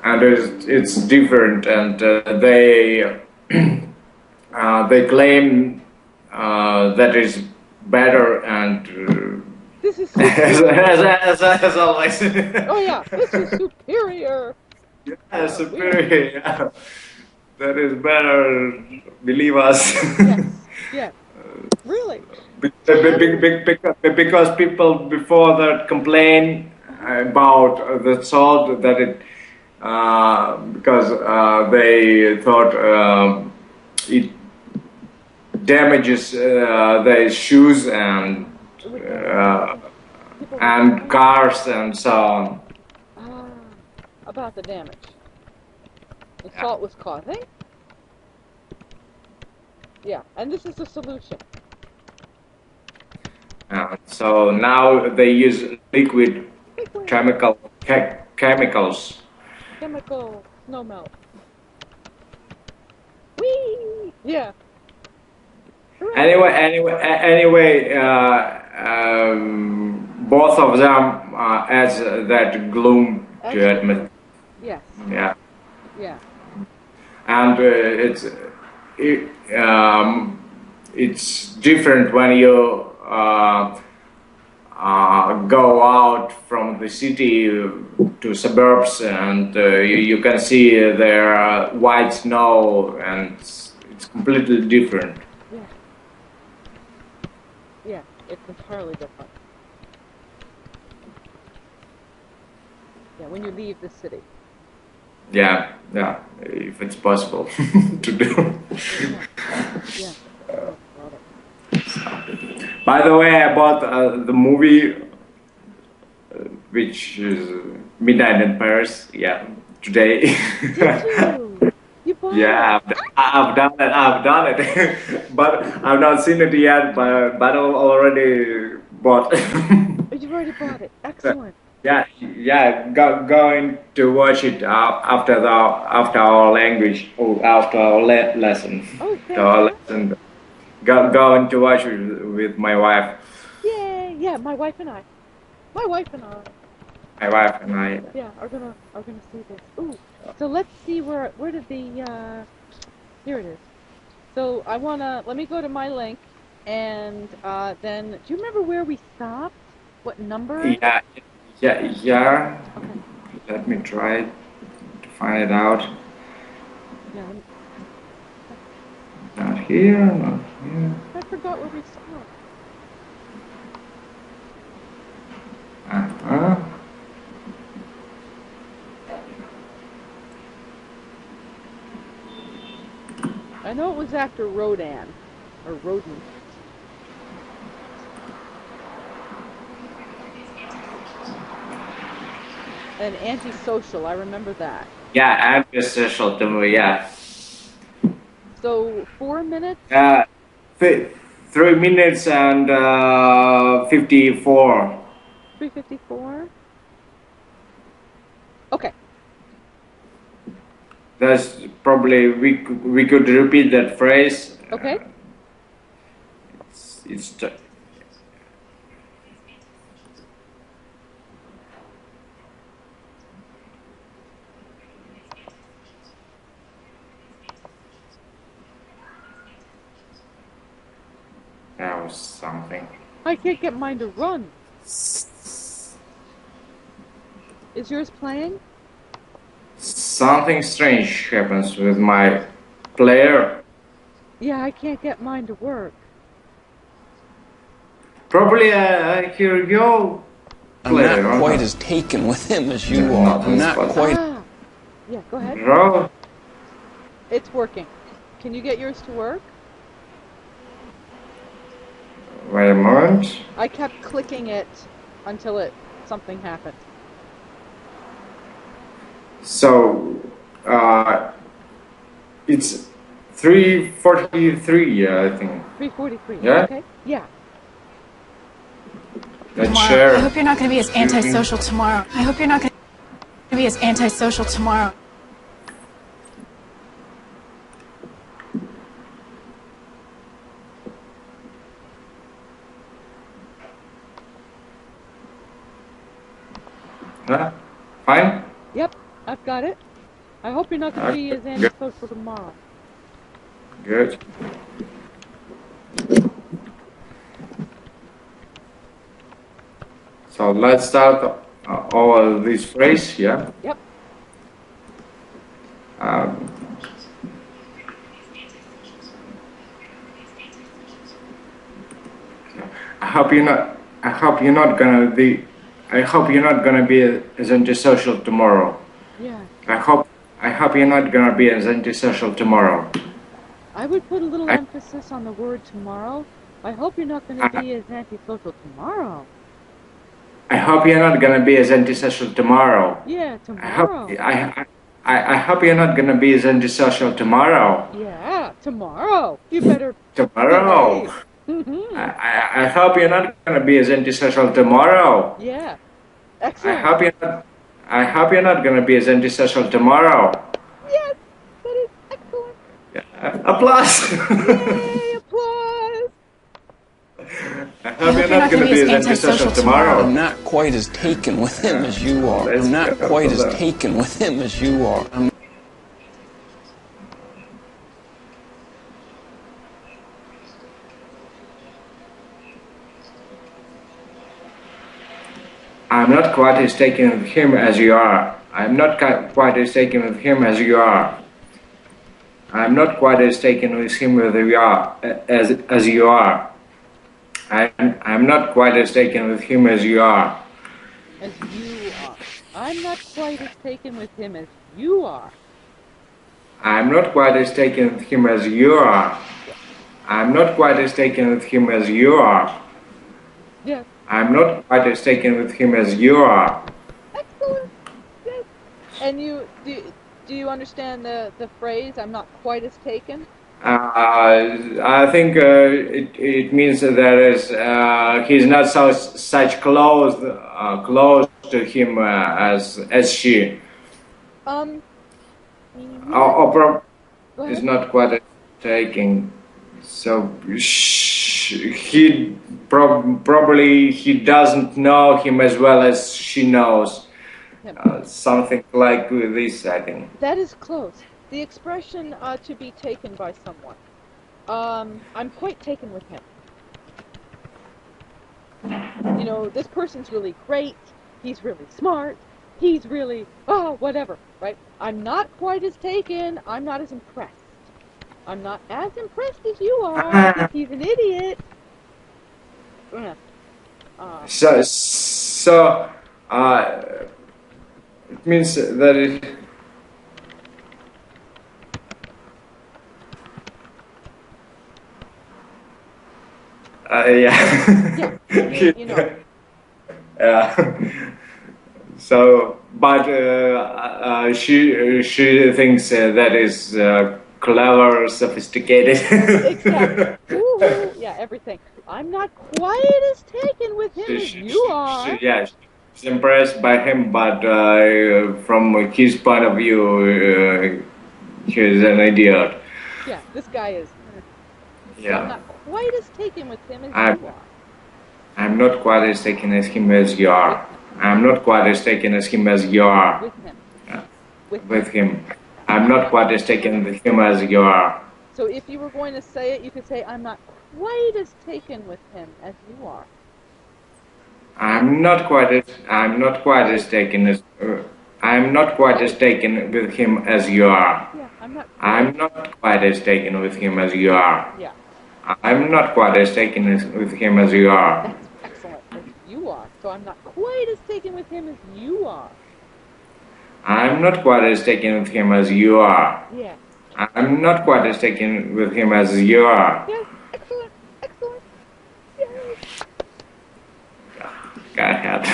And it's different, and they they claim that is better, and this is as always. Oh yeah, this is superior. Yeah, superior. Yeah. That is better. Believe us. Yes. Yeah. Really. Because people before that complain about the salt, that it because they thought it damages their shoes and cars and so on. About the damage the salt was causing. Yeah, and this is the solution. So now they use liquid chemicals. Chemical snow melt. Whee! Yeah. Anyway, both of them adds that gloom to atmosphere. Yes. Yeah. Yeah. And it's different when you go out from the city to suburbs, and you can see there white snow, and it's completely different. Yeah. Yeah, it's entirely different. Yeah, when you leave the city. Yeah, if it's possible to do. Yeah. By the way, I bought the movie, which is Midnight in Paris. Yeah, today. Did you? You bought Yeah, it? I've done it, but I've not seen it yet. But I already bought. You've already bought it. Excellent. Yeah. Going to watch it after our language or after our lesson. Oh, Our lesson. Going to watch it with my wife. Yeah, my wife and I. My wife and I. Yeah, are gonna see this. Ooh, So let's see where did the here it is. So let me go to my link, and then do you remember where we stopped? What number? Yeah, yeah. Okay. Let me try to find it out. Yeah. Not here, not here. I forgot where we stopped. Uh-huh. I know it was after Rodan, or Rodin. And antisocial, I remember that. Yeah, conversational to me, yeah. So 4 minutes? 3 minutes and 54. 3:54? Okay. That's probably we could repeat that phrase. Okay. It's that was something. I can't get mine to run. Is yours playing? Something strange happens with my player. Yeah, I can't get mine to work. Probably I hear your player. I'm not quite as taken with him as you are. I'm not quite. Yeah, go ahead. Bro, It's working. Can you get yours to work? wait a moment. I kept clicking it until something happened. So, it's 3:43, I think. 3:43. Yeah? Okay. Yeah. Let's Tomorrow. share. I hope you're not going to be as antisocial tomorrow. I hope you're not going to be as antisocial tomorrow. Huh? Fine? Yep, I've got it. I hope you're not going to be as antisocial tomorrow. Good. So let's start all this phrase, yeah? Yep. I hope you're not gonna be as antisocial tomorrow. Yeah. I hope you're not gonna be as antisocial tomorrow. I would put a little emphasis on the word tomorrow. I hope you're not going to be as antisocial tomorrow. I hope you're not gonna be as antisocial tomorrow. Yeah, tomorrow. I hope you're not gonna be as antisocial tomorrow. Yeah, tomorrow. You better. Tomorrow. Mm-hmm. I hope you're not gonna be as antisocial tomorrow. Yeah. Excellent. I hope you're not gonna be as antisocial tomorrow. Yes, that is excellent. Yeah. Applause. Yay, applause. I hope you're not gonna be as antisocial tomorrow. I'm not quite as taken with him as you are. I'm not quite as taken with him as you are. I'm not quite as taken with him as you are. I'm not quite as taken with him as you are. I'm not quite as taken with him as you are. As you are. I'm not quite as taken with him as you are. As you are. I'm not quite as taken with him as you are. I'm not quite as taken with him as you are. I'm not quite as taken with him as you are. Yes. I'm not quite as taken with him as you are. Excellent. Yes. And do you understand the phrase, I'm not quite as taken? I think it means that he's not such close to him as she. Yeah. Is not quite as taking. So he probably he doesn't know him as well as she knows. him. Something like this, I think. That is close. The expression to be taken by someone. I'm quite taken with him. You know, this person's really great. He's really smart. He's really, whatever, right? I'm not quite as taken. I'm not as impressed. I'm not as impressed as you are because he's an idiot. So, it means that it. Yeah. Yeah, you know. Yeah. So, but she thinks that is clever, sophisticated. Exactly. Woo-hoo. Yeah, everything. I'm not quite as taken with him as you are. Yeah, she's impressed by him, but from his point of view, he's an idiot. Yeah, this guy is. Yeah. So I'm not quite as taken with him as you are. I'm not quite as taken as him as you are. I'm not quite as taken as him as you are. With him. With him. I'm not quite as taken with him as you are. So if you were going to say it, you could say, I'm not quite as taken with him as you are. I'm not quite as taken with him as you are. Yeah, I'm not quite as taken with him as you are. Yeah. I'm not quite as taken with him as you are. That's excellent. You are. So I'm not quite as taken with him as you are. I'm not quite as taken with him as you are. Yeah. I'm not quite as taken with him as you are. Yes. Excellent. Excellent. Yes. Go ahead.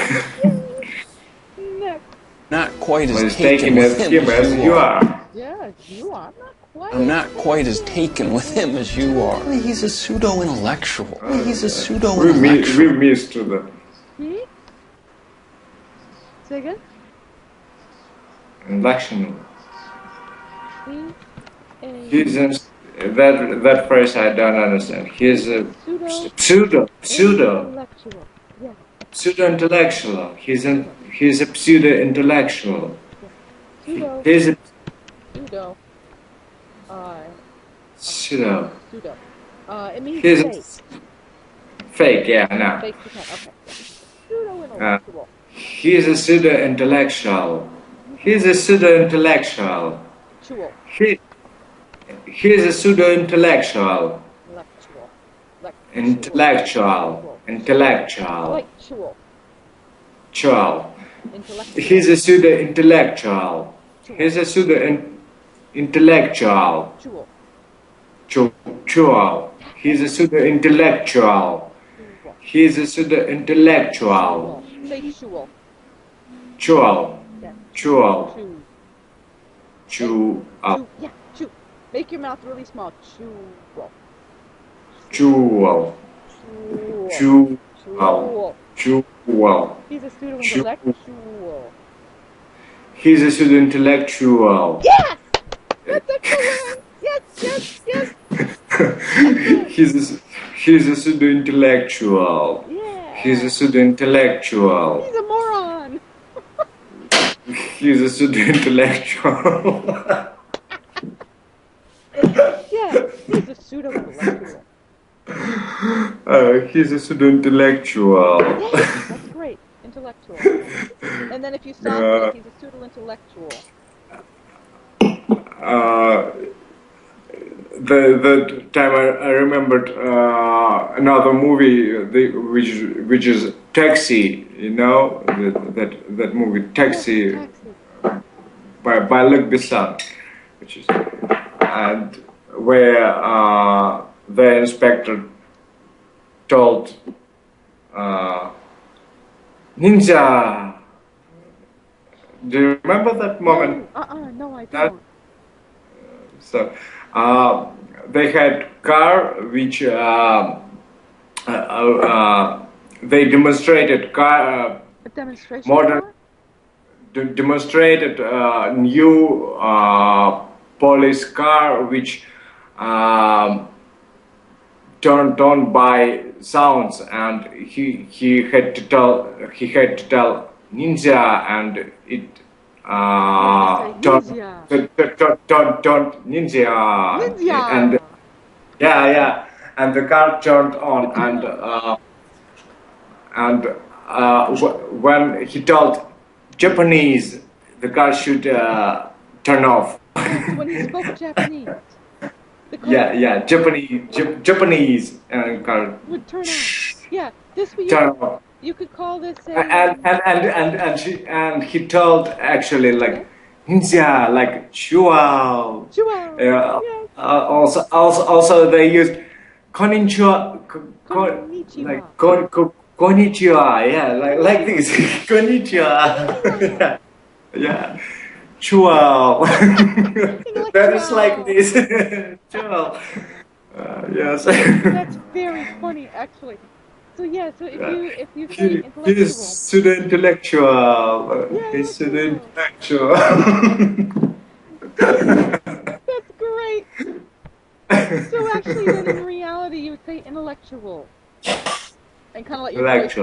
Next. Not quite as Was taken with him as you are. Yeah, you are. I'm not quite as taken with him as you are. He's a pseudo-intellectual. He's a pseudo-intellectual. We missed the. Hmm? Say again? Intellectual. He's that phrase I don't understand. He's a pseudo intellectual. Yeah. Pseudo intellectual. He's a pseudo intellectual. Pseudo. He's a Pseudo. pseudo. Pseudo. It means He's fake. Fake, yeah, no. Fake pretend. Okay. Pseudo intellectual. He's a pseudo intellectual. He's a pseudo intellectual. He's a pseudo intellectual. Intellectual. He's a pseudo intellectual. He's a pseudo intellectual. He's a pseudo intellectual. He's a pseudo intellectual. Chual. Yeah, chew. Make your mouth really small. Chual. He's a student intellectual. He's a pseudo intellectual. Yes! That's excellent! Yes! He's a pseudo intellectual. Yeah. He's a pseudo intellectual. He's a moron. He's a pseudo intellectual. Yeah, he's a pseudo intellectual. He's a pseudo intellectual. Yeah, that's great. Intellectual. And then if you soften it, he's a pseudo intellectual. The time I remembered another movie which is Taxi, you know, that movie Taxi by Luc Besson, which is, and where the inspector told Ninja. Do you remember that moment? No, I don't. So they had car which they demonstrated car A demonstration modern car? Demonstrated new police car which turned on by sounds, and he had to tell ninja, and it Ninja. don't ninja, and yeah, and the car turned on, and when he told Japanese, the car should turn off. Yes, when he spoke Japanese. The car Yeah, Japanese car would turn off. Yeah, this way turn off. you could call this a And he told actually like ninja, like chua. Chihuahua. Yes. Also they used konnichiwa, Konnichiwa. like konnichiwa, yeah, like this konnichiwa. Yeah. Chua. That is like this. Chua. Yes. That's very funny, actually. So yeah, so if you say He's intellectual, pseudo-intellectual. He's pseudo-intellectual. that's great. So actually, then in reality, you would say intellectual, and kind of let your voice-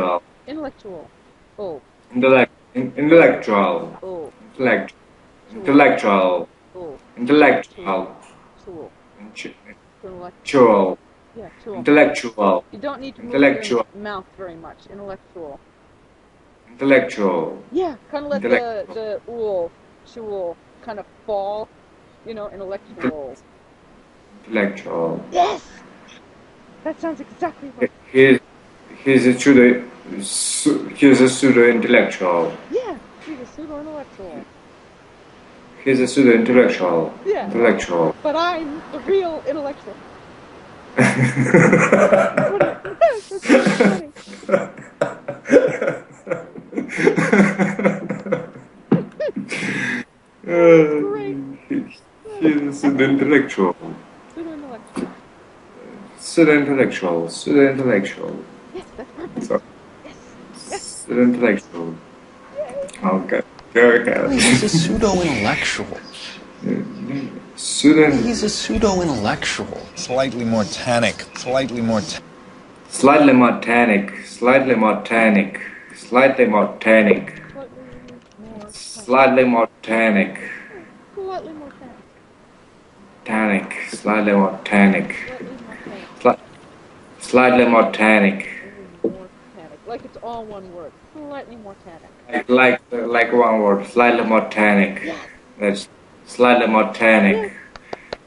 Intellectual. intellectual. Oh, Intellectual. oh, Intellectual. oh, Intellectual. tool, intellectual. Intellectual. Yeah, tool. Intellectual. You don't need to move Intellectual. your mouth very much. Intellectual. Intellectual. Yeah, kind of let Intellectual. the chul kind of fall. You know, intellectual. Intellectual. Yes. That sounds exactly right. He's a pseudo-intellectual. Yeah, he's a pseudo-intellectual. He's a pseudo-intellectual. Yeah. Intellectual. But I'm the real intellectual. That's so funny. Great. He's a pseudo-intellectual. Pseudo-intellectual. Pseudo-intellectual. Pseudo-intellectual. Yes, that's perfect. So, Yes. pseudo-intellectual. Okay. Okay. He's a pseudo-intellectual. Pseudo. He's a pseudo-intellectual. Slightly more tannic. Slightly more. Slightly more tannic. Slightly more tannic. Slightly more tannic. Slightly more tannic. Slightly more tannic. Tannic. Slightly more tannic. Slightly more tannic. Slightly more tannic. More tannic. Like it's all one word. Slightly more tannic. Like one word. Slightly more tannic. Yes. That's slightly more tannic.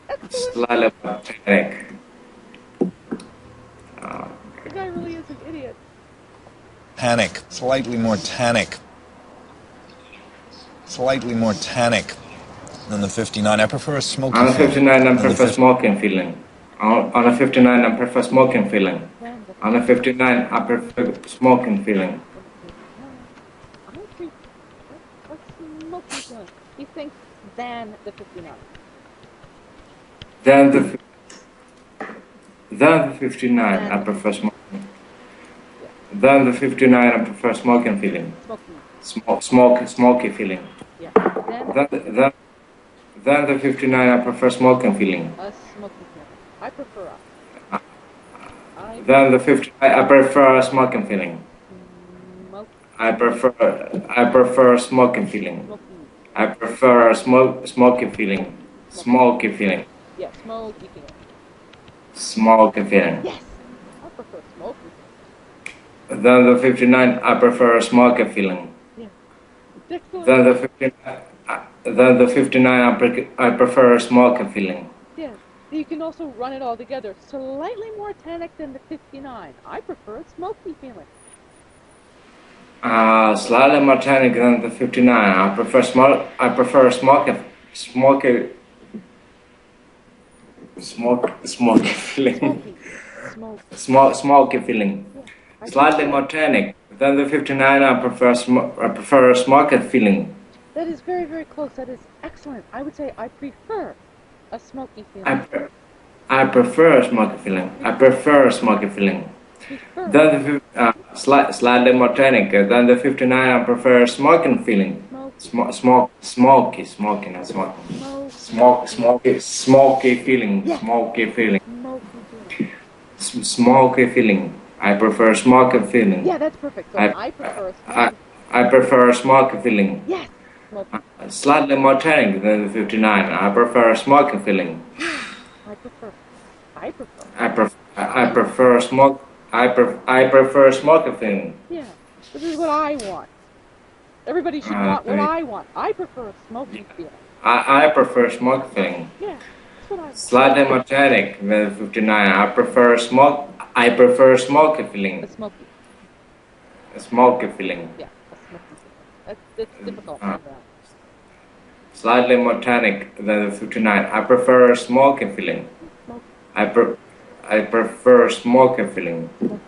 Excellent. Slightly more tannic. The guy really is an idiot. Tannic. Slightly more tannic. Slightly more tannic than the 59. I prefer a smoky On a feeling 59, I than the prefer 50. smoking feeling. On a 59, I prefer smoking feeling. On a 59, I prefer smoking feeling. What's smoking feeling? He thinks than the 59. Then the 59, I prefer smoking. Then the 59, I prefer smoking feeling. Smoky feeling. Yeah. Then the 59, I prefer smoking feeling. A smoking feeling. I prefer a. Then the 59, I prefer smoking feeling. Smoke. I prefer smoking feeling. Smoking. I prefer smoky feeling. Smoky feeling. Yeah, smoky feeling. Smoky feeling. Yes. I prefer smoky. Then the 59, I prefer smoky feeling. Yeah. Excellent. Then the 59, I prefer smoky feeling. Yeah. You can also run it all together. Slightly more tannic than the 59. I prefer a smoky feeling. Slightly more tannic than the 59. I prefer smoky feeling. Smoky feeling. Yeah. Slightly more tannic than the 59. I prefer smoky feeling. That is very, very close. That is excellent. I would say I prefer a smoky feeling. I prefer smoky feeling. I prefer smoky feeling. Then the slightly more tannic than the 59. I prefer smoking feeling. Smoky, not smoking. Smoky feeling. Yeah. Smoky feeling. Smoky feeling. Smoky feeling. I prefer smoky feeling. Yeah, that's perfect. So I prefer a smoky I prefer smoky feeling. Yes. Smoky. Slightly more tannic than the 59. I prefer smoky feeling. I prefer. I prefer. I prefer smoke. I prefer smoky feeling. Yeah. This is what I want. Everybody should want what I want. I prefer a smoky feeling. I prefer smoky feeling. Yeah. That's what I want. Slightly more tannic than the 59. I prefer smoke. I prefer smoky feeling. A smoky. A smoky feeling. Yeah. A smoky feeling. That's difficult. Slightly more tannic than the 59. I prefer smoky feeling. Smoky. I prefer smoky feeling. Smoky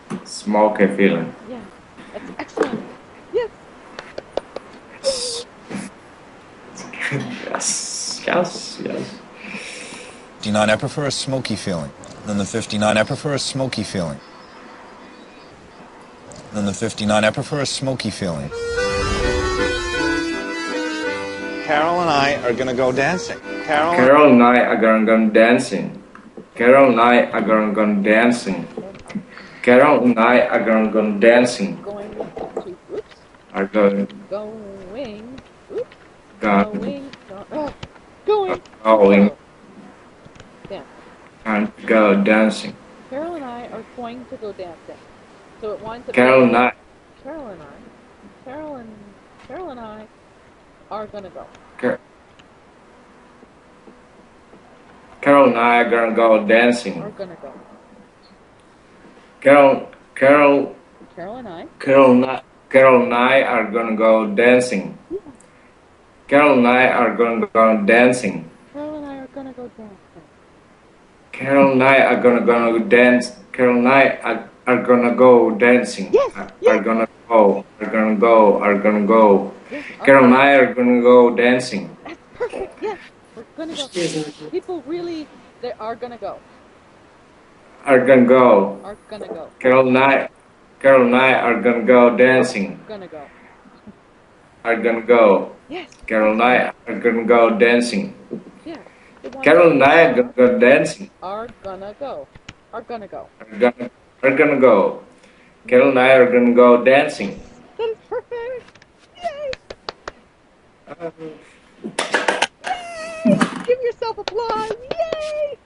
feeling. Smoky feeling. Yeah. That's excellent. Yes. Yes. Yes. Yes. 59, I prefer a smoky feeling. Then the 59, I prefer a smoky feeling. Then the 59, I prefer a smoky feeling. Carol and I are gonna go dancing. Carol and I are gonna go dancing. Carol and I are gonna go dancing. Carol and I are gonna go dancing. Going to. Oops. Are going. Going. Oops. Going. Going. Going. Yeah. And go dancing. Carol and I are going to go dancing. So it winds up. Carol and I. Carol and I. Carol and I are gonna go. Carol and I are gonna go dancing. Are gonna go. Carol and I. Carol and I are gonna go dancing. Yeah. Carol and I are gonna go dancing. Carol and I are gonna go dancing. Carol and I are gonna go dance. Carol and I are gonna go dancing. Yes. Are gonna go. Are gonna go. Are gonna go. Yes. Carol and I are gonna go dancing. That's perfect. Yes. We're gonna go. People really, they are gonna go. Are gonna go. Are gonna go. Carol and I are gonna go dancing. Gonna go. Are gonna go. Yes. Carol and I are gonna go dancing. Yeah. Carol and I are gonna go dancing. Are gonna go. Are gonna go. Are gonna go. Kirill and I are gonna go dancing. That is perfect. Yay! Yay! Give yourself applause. Yay!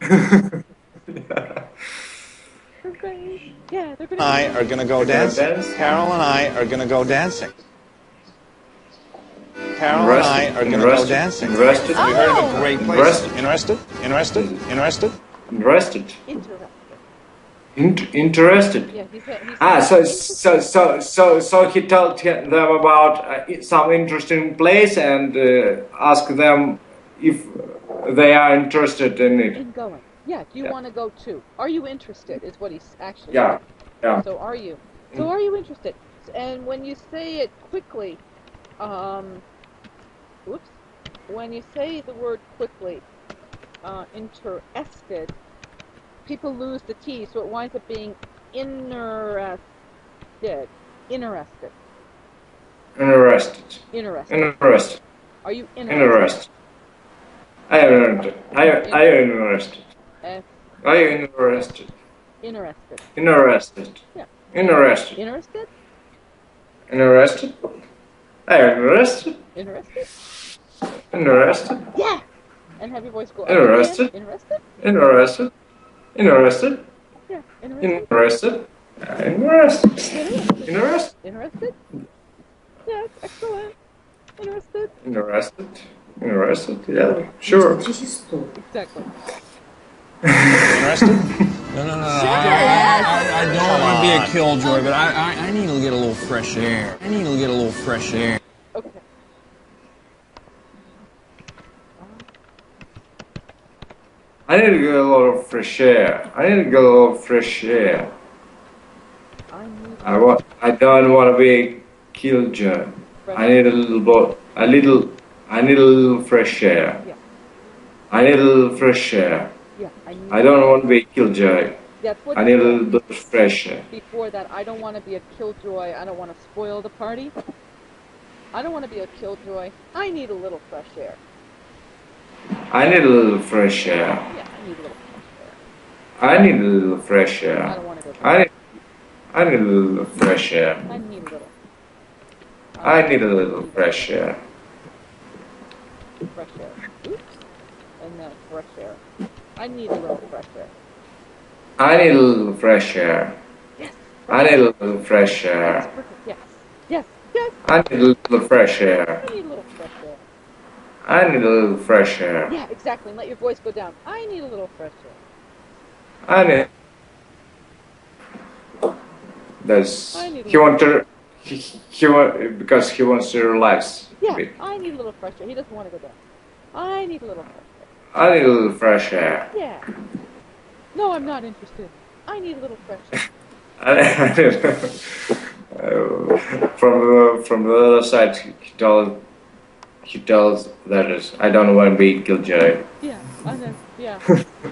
Perfect. Yeah, they're gonna. I are gonna go dancing. dance? Carol and I are gonna go dancing. Carol and I are gonna go dancing. Interested? Have you heard of a great place? Interested? Interested? Interested? Interested? Interested. Interested? Yeah, he said. So he told them about some interesting place and asked them if they are interested in it. In going. Yeah, do you want to go too? Are you interested? Is what he's actually Yeah, saying. yeah. So are you? So are you interested? And when you say it quickly, when you say the word quickly, interested, people lose the T, so it winds up being interested. Interested. Interested. Interested. Interested. Are you interested? Interested. Are you interested? Are you interested? Interested. Interested. Yeah. Interested. Interested? Interested? Are you interested? Interested? Interested? Yeah! And have your voice go up Interested? again. Interested? Interested? Interested? Yeah. Interested? Interested? Interested? Interested? Interested? Interested? Yes, excellent. Interested? Interested? Interested? Yeah, sure. Exactly. Interested? No. I don't want to be a killjoy, but I need to get a little fresh air. Okay. I need to get a lot of fresh air. I don't want to be a killjoy. I need a little fresh air. Yeah. I need a little fresh air. Yeah. I don't want to be a killjoy. That's what I need a little bit of fresh air. before that. I don't want to be a killjoy. I don't want to spoil the party. I don't want to be a killjoy. I need a little fresh air. I need a little fresh air. Yeah, I need a little fresh air. I need a little fresh I air. don't want to go. I need a little fresh air. I need a little. I need a little fresh air. Fresh air. Oops. And then fresh air. I need a little fresh air. I need a little fresh air. Yes. I need a little fresh That's air. perfect. Yes. Yes. Yes. I need a little fresh air. I need a little fresh air. I need a little fresh air. Yeah, exactly. And let your voice go down. I need a little fresh air. I need. That's I need a he want to. He want because he wants to relax. a Yeah, bit. I need a little fresh air. He doesn't want to go down. I need a little fresh I need a little fresh air. air. Yeah. No, I'm not interested. I need a little fresh air. From the other side, he tells that is I don't want to be killjoy. Yeah, on the, yeah,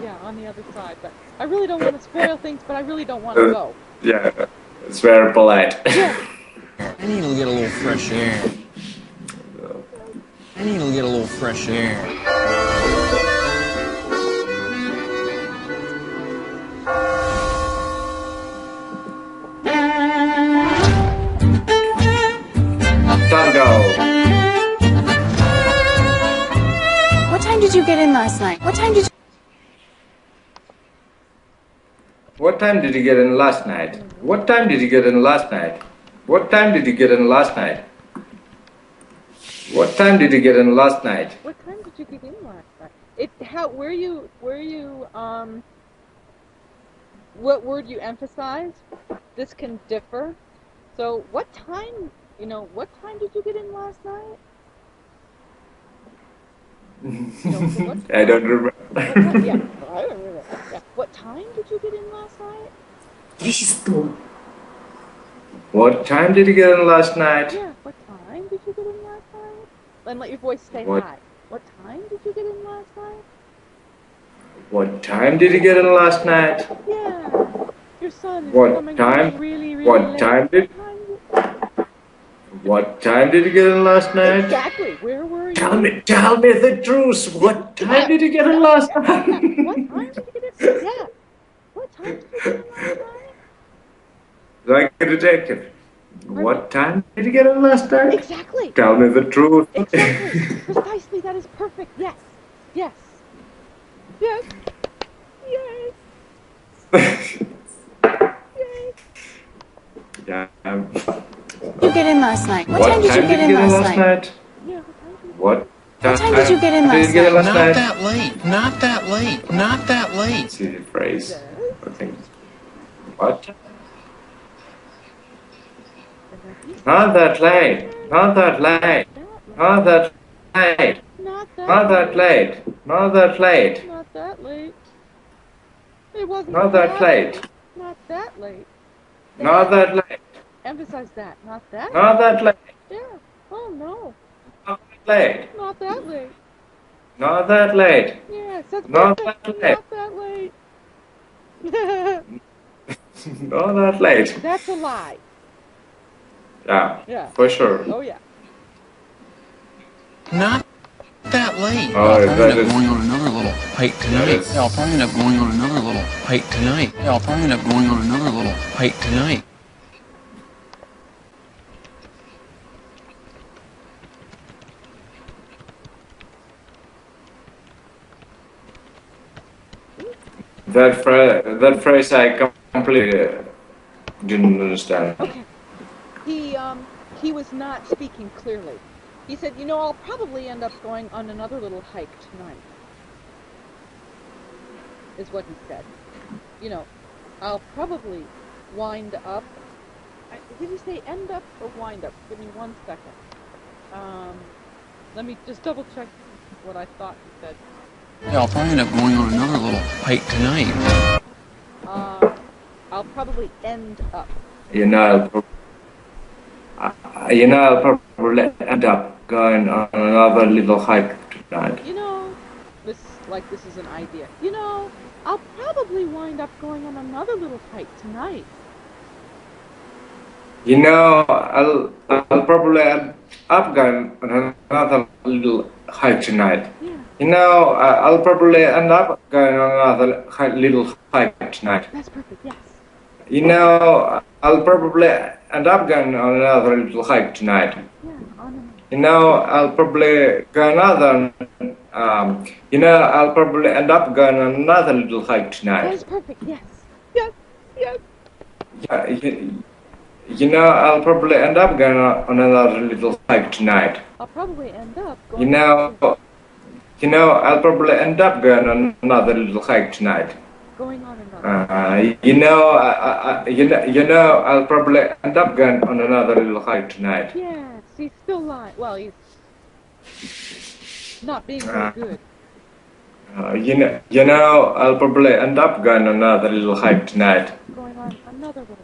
yeah, on the other side. But I really don't want to spoil things, but I really don't want to go. Yeah, it's very polite. Yeah. I need to get a little fresh air. I need to get a little fresh air. Tango. What time did you get in last night? What time did you... What time did you get in last night? What time did you get in last night? What time did you get in last night? What time did you get in last night? What time did you get in last night? Where you, what word you emphasize, this can differ. So what time, what time did you get in last night? So what I don't remember. yeah, I don't remember. Yeah. What time did you get in last night? What time did you get in last night? Yeah, what time did you get in last night? And let your voice stay What- high. What time did you get in last night? What time did you get in last night? Yeah. Your son is What coming time? home really, really What late. time did- What time did you get in last night? Exactly. Where were you? Tell me the truth. What time did you get in last Yeah. night? What time did you get in? Yeah. What time did you get in last night? Like a detective. What time did you get in last night? Exactly. Tell me the truth. Exactly. Precisely. That is perfect. Yes. Yes. Yes. Yes. Yes. Yeah. You get in last night? What What time did you get in last night? Yeah. What time did you? What time did you get in last get in night? last Not night? that late. Not that late. Not that late. It's easy phrase. Yes. I think. What? And then he said, Not that late. Not that late. Not that late. Not that. Not that late. Not that late. Not that late. It wasn't Not that late. Not that late. Not that late. Emphasize that. Not that. Not that late. Yeah. Oh no. Not that late. Not that late. Not that late. Yes, that's Not perfect. that late. Not that late. Not that late. That's a lie. Yeah. Yeah. For sure. Oh yeah. Not that late. Oh, I'll that probably end is- up going on another little hike tonight. is- Yeah, I'll probably end up going on another little hike tonight. Yeah, I'll probably end up going on another little hike tonight. That phrase I completely didn't understand. Okay. He was not speaking clearly. He said, I'll probably end up going on another little hike tonight. Is what he said. I'll probably wind up. Did he say end up or wind up? Give me 1 second. Let me just double check what I thought he said. Yeah, I'll probably end up going on another little hike tonight. I'll probably end up. I'll probably end up going on another little hike tonight. This is an idea. I'll probably wind up going on another little hike tonight. I'll probably end up going on another little hike tonight. Yeah, I'll probably end up going on another little hike tonight. that's perfect. Yes. I'll probably end up going on another little hike tonight. Yeah, on I'll probably go another. I'll probably end up going on another little hike That tonight. is perfect. Yes. Yes. Yes. I'll probably end up going on another little hike tonight. I'll probably end up You going. know, I'll probably end up going on another little hike tonight. Going on another. I'll probably end up going on another little hike tonight. Yes, he's still lying. Well, he's not being very good. I'll probably end up going on another little hike tonight. Going on another little.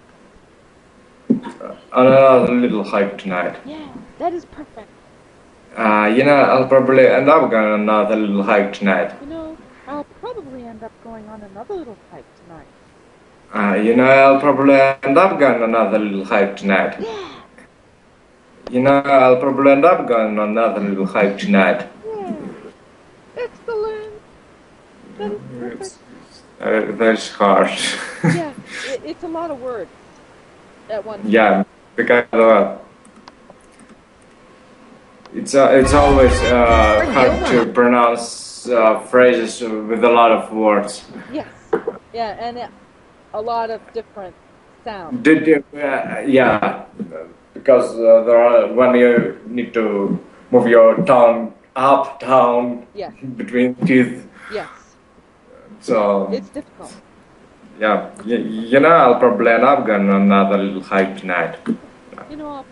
On another little hike tonight. Yeah, that is perfect. I'll probably end up going on another little hike tonight. I'll probably end up going on another little hike tonight. I'll probably end up going on another little hike tonight. Yeah. I'll probably end up going on another little hike tonight. Yeah. Excellent. That is perfect. That's hard. Yeah, it's a lot of words at once. Yeah, because it's always hard to pronounce phrases with a lot of words. Yes. Yeah, and a lot of different sounds. Yeah, because there are when you need to move your tongue up, down, Yes. between teeth. Yes. So It's difficult. yeah, I'll probably end up going on another little hike tonight. I'll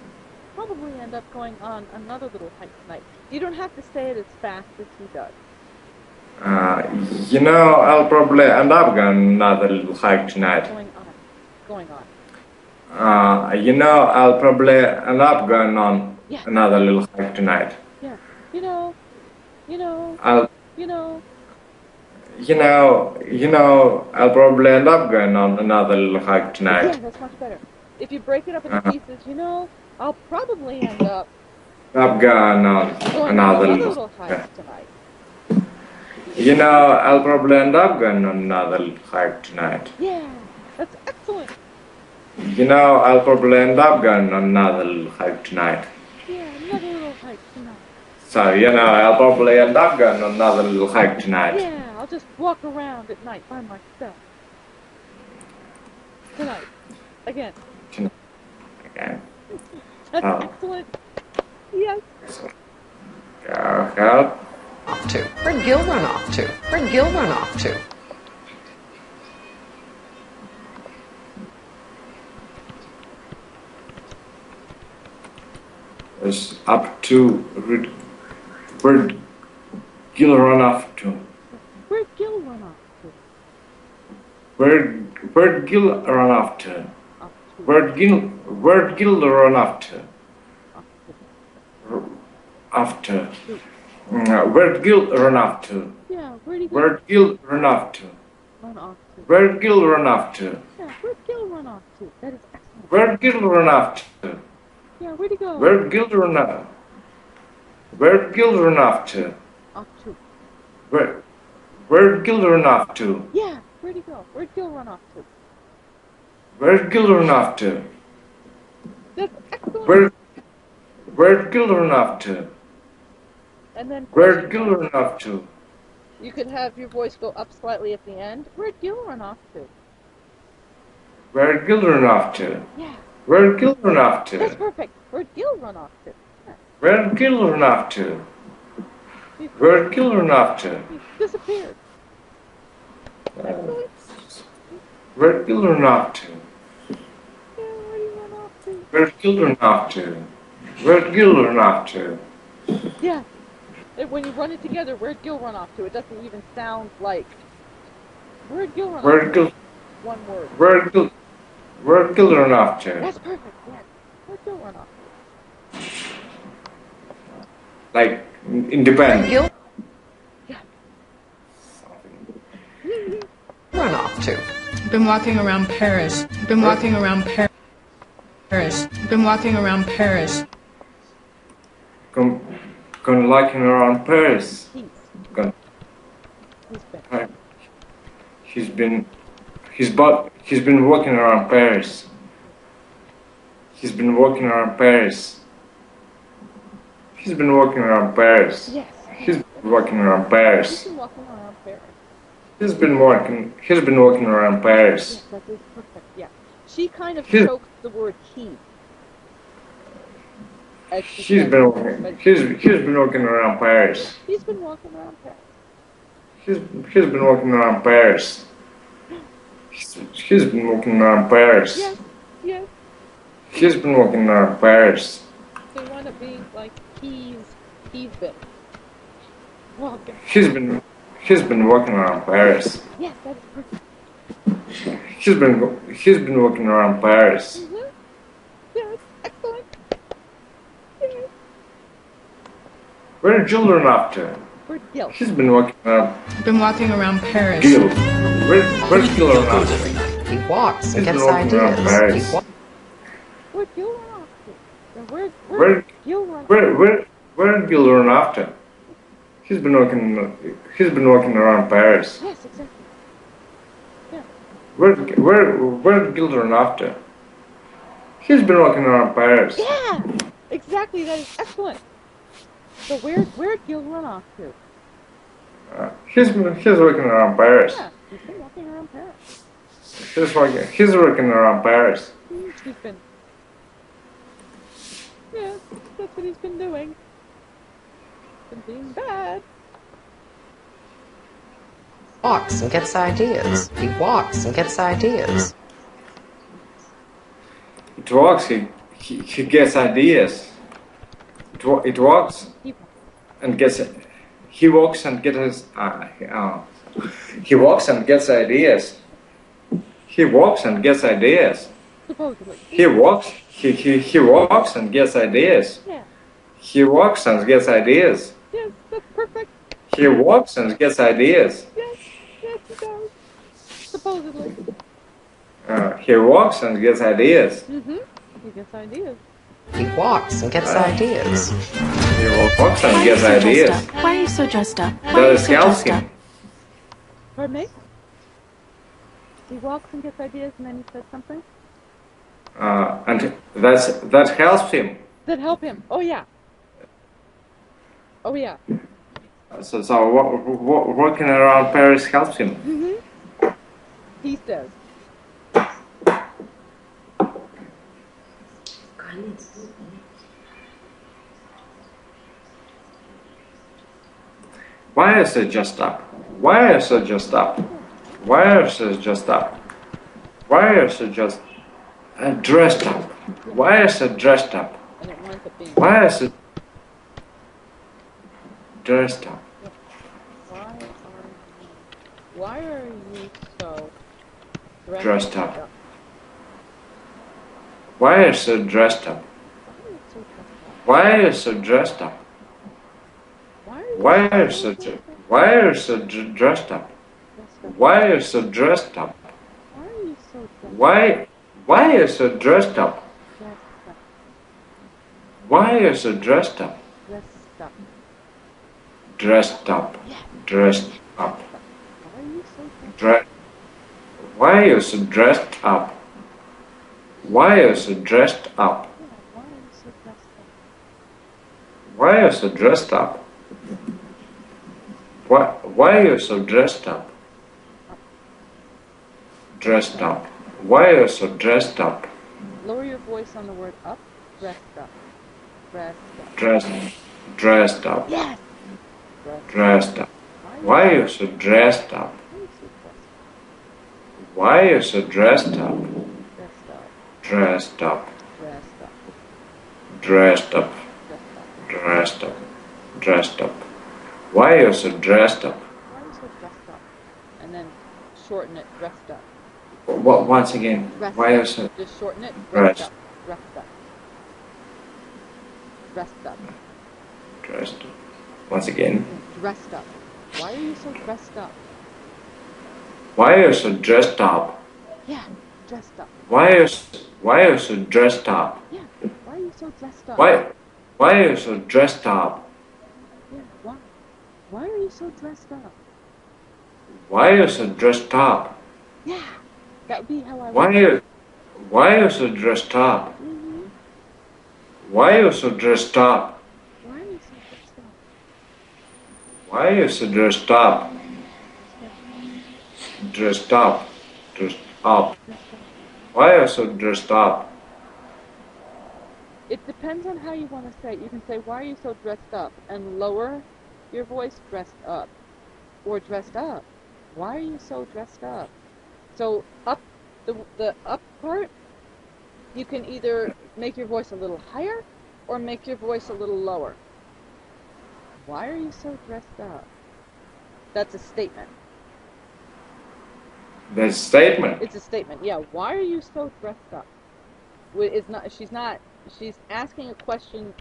probably end up going on another little hike tonight. You don't have to say it as fast as he does. I'll probably end up going on another little hike tonight. Going on. I'll probably end up going on another little hike tonight. Yeah. I'll probably end up going on another little hike tonight. Yeah, that's much better. If you break it up into pieces, I'll probably end up going on going another on little little hike tonight. I'll probably end up going on another little hike tonight. Yeah, that's excellent. I'll probably end up going on another little hike tonight. Yeah, another little hike tonight. So, I'll probably end up going on another little hike tonight. Yeah, I'll just walk around at night by myself. Tonight. Again. Okay. That's excellent. Yes. Go help. Off to? Where'd Gil run off to? Where'd Gil run off to? It's up to where'd Gil run off to? Where'd Gil run off to? Where'd Gil run off to? Where'd Gil run off to? After. Where'd Gil run off to? Yeah, where'd he go? Where'd Gil run off to? Run off to? Where'd Gil run off to? Yeah, where'd Gil run off to? That is excellent. Where'd Gil run off to? Yeah, where'd he go? Where'd Gil run off? Where'd Gil run off to? Off to. Where'd Gil run off to? Yeah, where'd he go? Where'd Gil run off to? Where'd Gil run off to? That's excellent. Where'd Gil run off to? And then Where'd Gil run off to? you could have your voice go up slightly at the end. Where'd Gil run off to? Where'd Gil run off to? Yeah, Where'd Gil run off that's to? perfect. Where'd Gil run off to? Yeah. Where'd Gil run off to? Where'd Gil run off to? He disappeared. Excellent. Where'd Gil run off to? Yeah, where'd he run off to? Where'd Gil run off to? Where'd Gil run off to? Yeah. And when you run it together, where'd Gil run off to? It doesn't even sound like. Where'd Gil run Where'd off Gil? to? One word. Where'd Gil run off to? That's perfect. Yeah. Where'd Gil run off to? Like independent. Gil Yeah. run off to? Been walking around Paris. Been walking around Paris. Been walking around Paris. Gone walking around Paris. Gone. He's been. He's been walking around Paris. He's been walking around Paris. He's been walking around Paris. Yes. He's been walking around Paris. He's been walking around Paris. He's been walking around Paris. Yes, that is perfect. Yeah. She kind of He's- choked the word he. As she He's said, been but he's been walking around Paris. he's been walking around Paris. He's been walking around Paris. He's been walking around Paris. Yes, yes. He's been walking around Paris. They want to be like he's been walking. He's been walking around Paris. Yes, that is perfect. He's been walking around Paris. Mm-hmm. Yes, excellent. Yes. Where did Jill run off to? Where'd Gil? He's been walking around Been walking around Paris. Gil. Where's Gil run off to? He walks and He's gets been walking around ideas. Paris. He wa- Where'd Gil run off to? Now, Where- where'd Gil run off? Where did Gil run off to? He's been walking around Paris. Yes, exactly. Yeah. Where did Gil run off to? He's been walking around Paris. Yeah, exactly. That is excellent. So where'd Gil run off to? He's walking around Paris. Yeah, he's been walking around Paris. He's walking around Paris. He's been. Yeah, that's what he's been doing. Been being bad. walks and gets ideas. He walks and gets ideas. It walks. He gets ideas. It walks and gets. He walks and gets his. He walks and gets ideas. He walks and gets ideas. Supposedly. He walks. He walks and gets ideas. Yeah. He walks and gets ideas. Yes, that's perfect. He walks and gets ideas. Yes, yes, he does. Supposedly. He walks and gets ideas. Mm-hmm. He gets ideas. He walks and gets ideas. He walks and gets ideas. Why are you so dressed up? Why are That you so helps dressed up? him. Pardon me? He walks and gets ideas and then he says something? And that helps him. That help him. Oh, yeah. Oh, yeah. So walking around Paris helps him. Mm-hmm. He says. Why is it just up? Why is it just up? Why is it just up? Why is it just dressed up? Why is it dressed up? And it winds up being. Why is it dressed up? Why are you so Dressed up. Why is it dressed up? Why is it dressed up? Why is it dressed up? Why is it dressed up? Why is it dressed up? Why is it dressed up? Dressed up. Dressed up. Why is it dressed up? Why is it dressed up? Why is it dressed up? Why are you so dressed up? Dressed up. Why are you so dressed up? Lower your voice on the word up. Dressed up. Dressed up. Dressed up. Yes. Dressed up. Why are you so dressed up? Why are you so dressed up? Dressed up. Dressed up. Dressed up. Dressed up. Why are you so dressed up? Why are you so dressed up? And then shorten it. Dressed up. Once again, Dressed why are you up. so Just shorten it. Dressed. Dressed up. Dressed up. Dressed up. dressed up? Once again, Dressed up. Why are you so dressed up? why are you so dressed up? Yeah, dressed up. Why are you so dressed up? Yeah, why are you so dressed up? Why are you so dressed up? Yeah, why? Why are you so dressed up? Why are you so dressed up? Yeah, that would be how I Why are you so dressed up? Why are you so dressed up? Why are you so dressed up? Why are you so dressed up? Dressed up. Dressed up. Why are you so dressed up? It depends on how you want to say it. You can say, why are you so dressed up? And lower your voice, dressed up. Or dressed up. Why are you so dressed up? So up, the up part, you can either make your voice a little higher or make your voice a little lower. Why are you so dressed up? That's a statement. That's a statement. It's a statement. Yeah. Why are you so dressed up? It's not. She's not. She's asking a question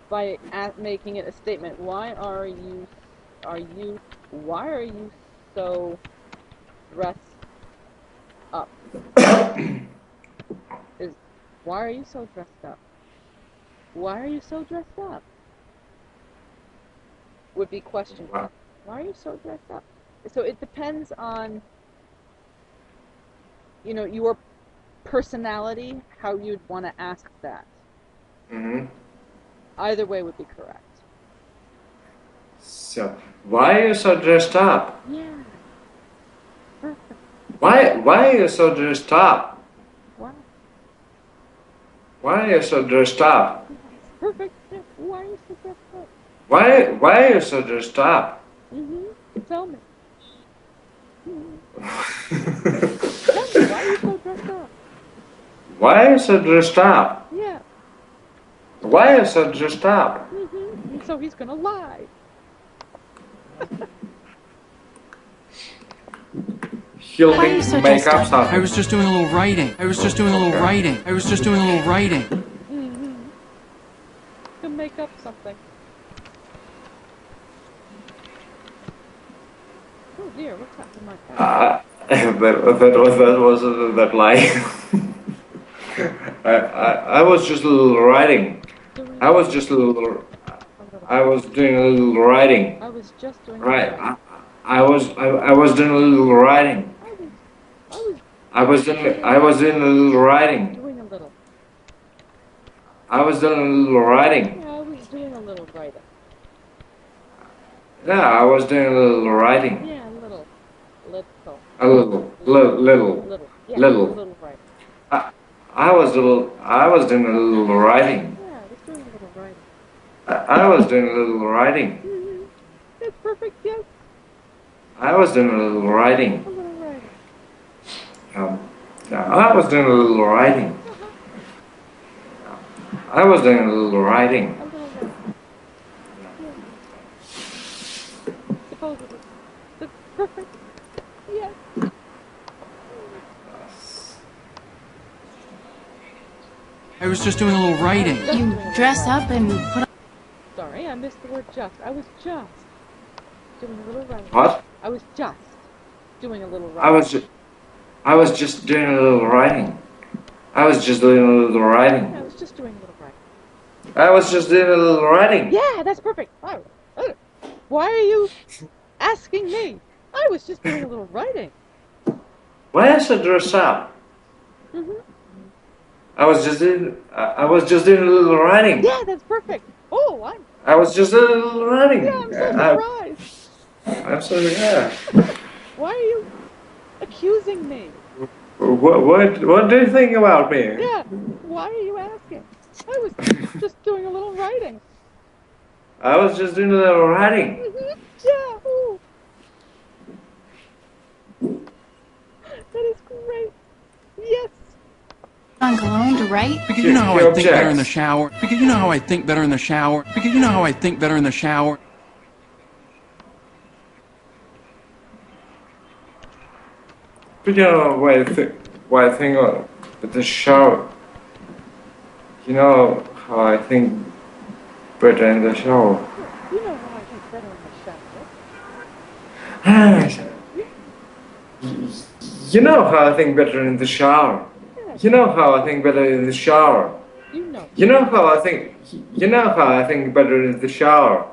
by making it a statement. Why are you? Why are you so dressed up? Why are you so dressed up? Why are you so dressed up? Would be question. Wow. Why are you so dressed up? So it depends on, your personality, how you'd want to ask that. Mm-hmm. Either way would be correct. So, why are you so dressed up? Yeah. Perfect. Why are you so dressed up? Wow. Why are you so dressed up? Perfect. Yeah. Why are you so dressed up? Why are you so dressed up? Tell me. Tell me, why are you so dressed up? Why are you so dressed up? Yeah. Why are you so dressed up? So he's gonna lie. He'll Why are you so make dressed up up? something. I was just doing a little writing. I was just doing a little writing. I was just doing a little writing. He'll make up something. Oh dear, what's happened to my cat? That was that lie. I was just a little writing. I was just a little. I was doing a little writing. I was just doing Right. I was doing a little writing. I was doing a little writing. doing a little. I was doing a little writing. Yeah, I was doing a little writing. Yeah, I was doing a little writing. Yeah, a little. A little. Yeah, Little. a little writing. I was doing a little writing. Yeah, I was doing a little writing. I was doing a little writing. That's perfect, yes. I was doing a little writing. A little writing. I was doing a little writing. I was doing a little writing. A little writing. Yeah. Supposedly. That's perfect. Yes. I was just doing a little writing. You dress up and put on... Sorry, I missed the word just. I was just doing a little writing. What? I was just doing a little writing. I was just doing a little writing. I was just doing a little writing. Yeah, I was just doing a little writing. I was just doing a little writing. Yeah, that's perfect. Why are you asking me? I was just doing a little writing. Where's the dress up? I was just doing a little writing. Yeah, that's perfect. Oh, I was just doing a little writing. I'm so surprised. I'm sorry. Yeah. Why are you accusing me? What do you think about me? Yeah, why are you asking? I was just doing a little writing. I was just doing a little writing. Yeah. Ooh. That is great. Yes. on cologne to write? Because you know how I think better in the shower. Because you know how I think better in the shower. Because you know how I think better in the shower. But you know why I think at the shower. You know how I think better in the shower. You know how I think better in the shower. You know how I think better in the shower. You know how I think better in the shower. You know how I think. You know how I think better in the shower.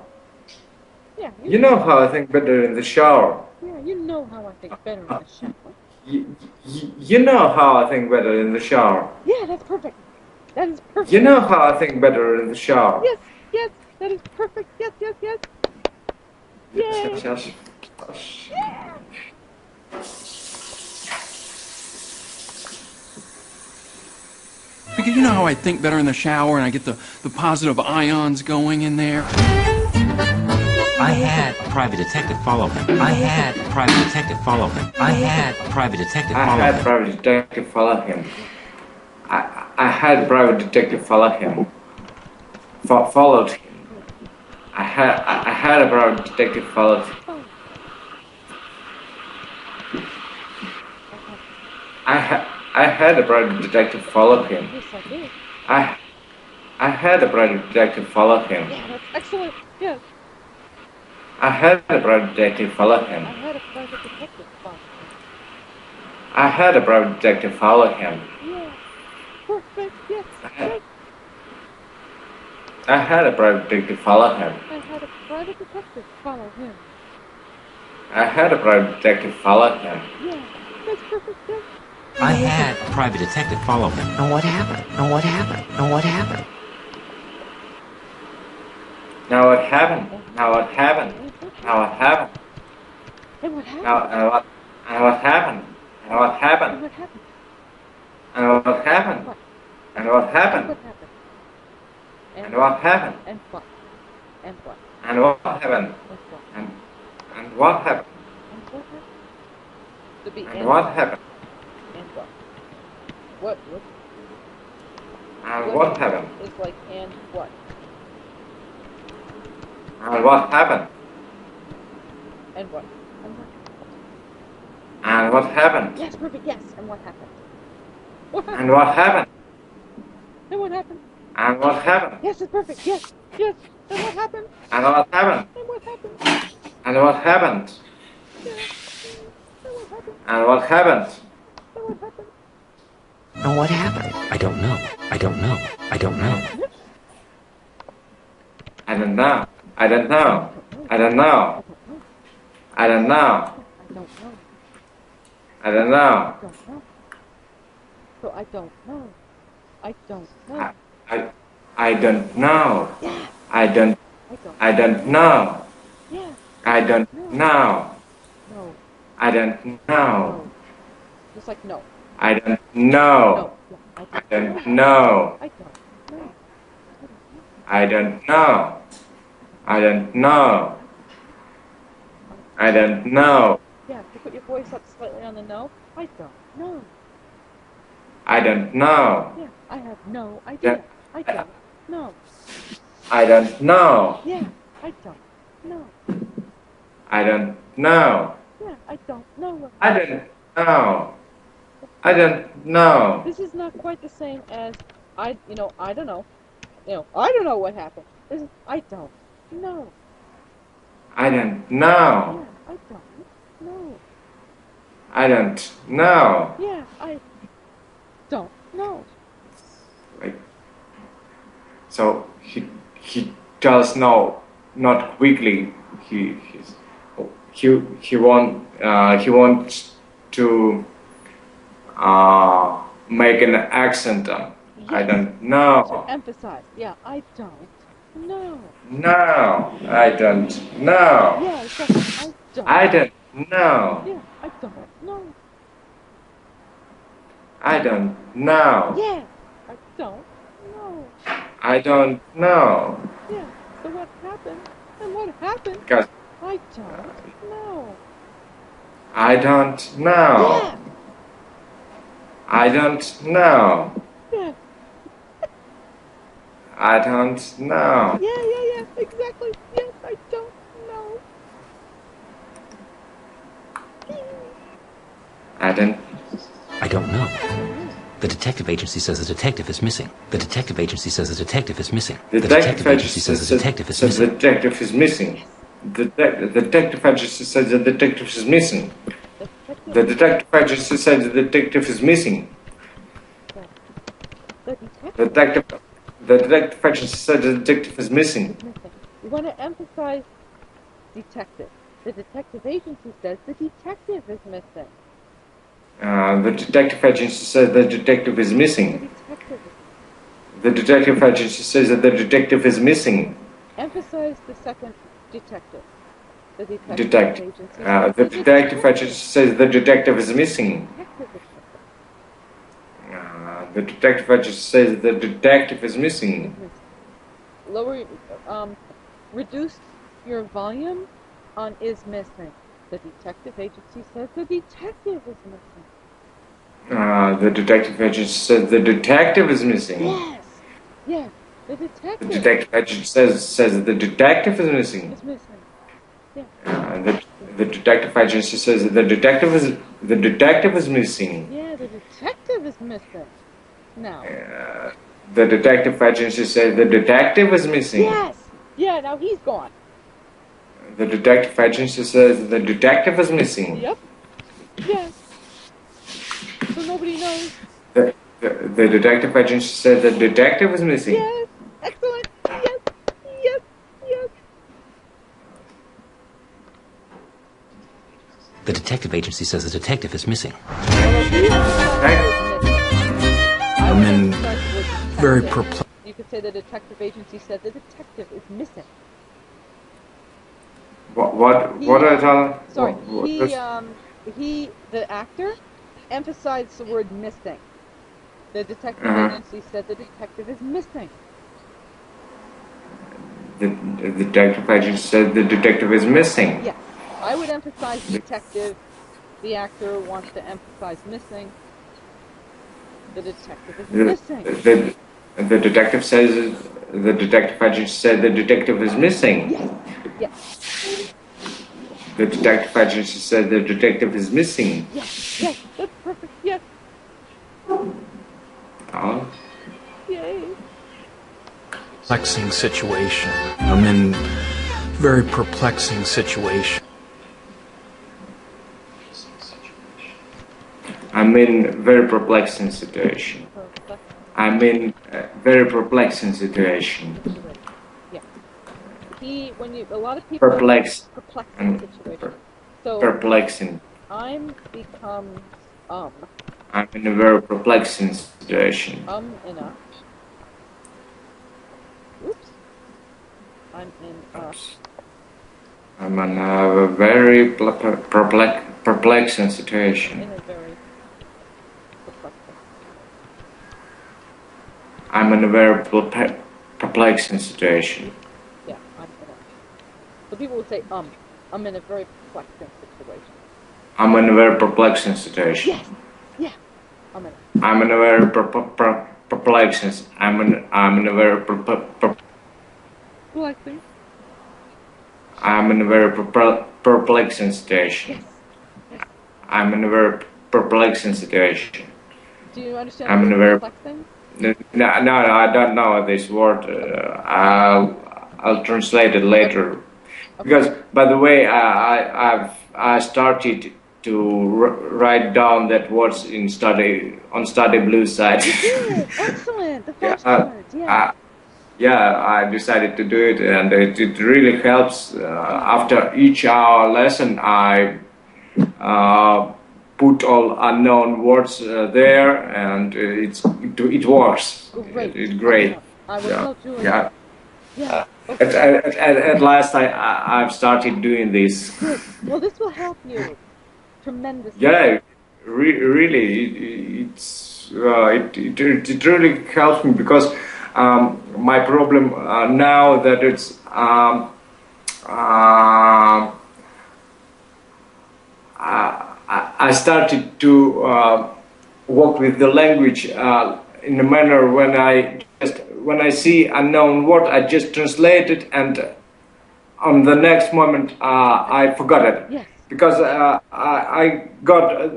Yeah. You know how I think better in the shower. Yeah, you know how I think better in the shower. You know how I think better in the shower. Yeah, that's perfect. That is perfect. You know how I think better in the shower. Yes, yes, that is perfect. Yes, yes, yes. Yay. Yes. Because you know how I think better in the shower and I get the positive ions going in there? I had a private detective follow him. I had a private detective follow him. I had a private detective follow him. I had private detective follow him. I had private detective follow him. Followed him. I had a private detective followed him. I had a private detective follow him. Yes, I did. I had a private detective follow him. Yeah, that's excellent. Yes. I had a private detective follow him. I had a private detective follow him. I had a private detective follow him. Yeah. Perfect. Yes. Yes. I had a private detective follow him. I had a private detective follow him. I had a private detective follow him. Yeah. That's perfect. Yes. I had a private detective follow him. And what happened? And what happened? And what happened? Now what happened? Now what happened? Now what happened? And what happened? And what happened? And what And happened? what happened? And what happened? What? And what And happened? what happened? And what happened? And what? And what? And what happened? And what? And what happened? And what happened? To be And what happened? And what? What? And what happened? Is like and what? And what happened? And what? And what? And what happened? Yes, perfect. Yes. And what happened? What happened? And what happened? And what happened? And what happened? Yes, it's perfect. Yes. Yes. And what happened? And what happened? And what happened? And what happened? Yeah. And what happened? And what happened? And what happened? And what happened? I don't know. I don't know. I don't know. I don't know. I don't know. I don't know. I don't know. I don't know. I don't know. I don't know. So I don't know. I don't know. I don't know. Yeah. I don't I don't. know. Yeah. I don't know. No. I don't know. No. Just like no. I don't know. No. Yeah. I don't know. I don't know. I don't know. I don't know. I don't know. Yeah. To put your voice up slightly on the no. I don't know. I don't know. Yeah. I have no idea. I don't know. I don't know. Yeah. I don't know. I don't know. Yeah. I don't know. What I don't know. I don't know. This is not quite the same as I don't know. I don't know what happened. This is I don't know. I don't know. Yeah, I don't know. I don't know. Yeah, I don't know. Like, so he does know, not quickly. He wants to make an accent on. I don't know. To emphasize. Yeah, I don't know. No, I don't know. Yeah, exactly. I don't know. Yeah, I don't know. I don't know. Yeah, I don't know. I don't know. Yeah, so what happened? And what happened? Because I don't know. I don't know. Yeah. I don't know. Yeah. I don't know. Yeah, exactly. Yes, I don't know. I don't know. The detective agency says the detective is missing. The detective agency says the detective is missing. The detective agency says the detective is missing. The detective is missing. The detective agency says the detective is missing. The detective agency says the detective is missing. The detective agency said the detective is missing. You want to emphasize detective. The detective agency says the detective is missing. The detective agency said the detective is missing. The detective agency says that the detective is missing. Emphasize the second detective. The detective Detective. agency The says detective agency says the detective is missing. detective is The detective agency says the detective is missing. lower, reduce your volume on is missing. The detective agency says the detective is missing. The detective agency says the detective is missing. Yes. Yeah. The The detective detective agency says the detective is missing. is missing. Yeah. The detective agency says that the detective is missing. Yeah, the detective is missing. Now. The detective agency says the detective is missing. Yes. Yeah. Now he's gone. The detective agency says the detective is missing. Yep. Yes. So nobody knows. The detective agency says the detective is missing. Yes. Excellent. Yes. Yes. Yes. The detective agency says the detective is missing. I'm in very perplexed. You could say the detective agency said the detective is missing. What are you telling? Sorry, What the actor, emphasized the word missing. The detective agency said the detective is missing. The detective agency said the detective is missing. Yes, I would emphasize detective. The actor wants to emphasize missing. The detective is missing. The detective says the detective agency said the detective is missing. Yes. Yes. The detective agency said the detective is missing. Yes. Yes. That's perfect. Yes. Oh. Yay. Perplexing situation. I'm in very perplexing situation. I'm in very perplexing situation. I'm in a very perplexing situation. Yeah. A lot of people Perplexing situation. So perplexing. I'm becomes I'm in a very perplexing situation. In a. Oops. I'm in a. I'm in a very perplexing situation. In a very perplexing. I'm in a very perplexing situation. Yeah, I'm in a. So people would say, I'm in a very perplexing situation. I'm in a very perplexing situation. Yes. Yeah. I'm in a. I'm in a very perplexing. I'm in a very Perplexing. I'm in a very perplexing situation. Yes. Yes. I'm in a very perplexing situation. Do you understand I'm the in a word very perplexing? No, I don't know this word. I'll translate it later. Okay. Because, by the way, I started to write down that words on study blue side. You did. Excellent. The flashcards. Yeah. Yeah, I decided to do it, and it really helps. After each hour lesson, I put all unknown words there, and it works. Great. It's great. I will tell Julie. Yeah. Yeah. Okay. At last, I've started doing this. Good. Well, this will help you tremendously. Yeah, really, it really helps me because my problem now that it's I started to work with the language in a manner when I see unknown word, I just translate it, and on the next moment I forgot it. Yes. Because I got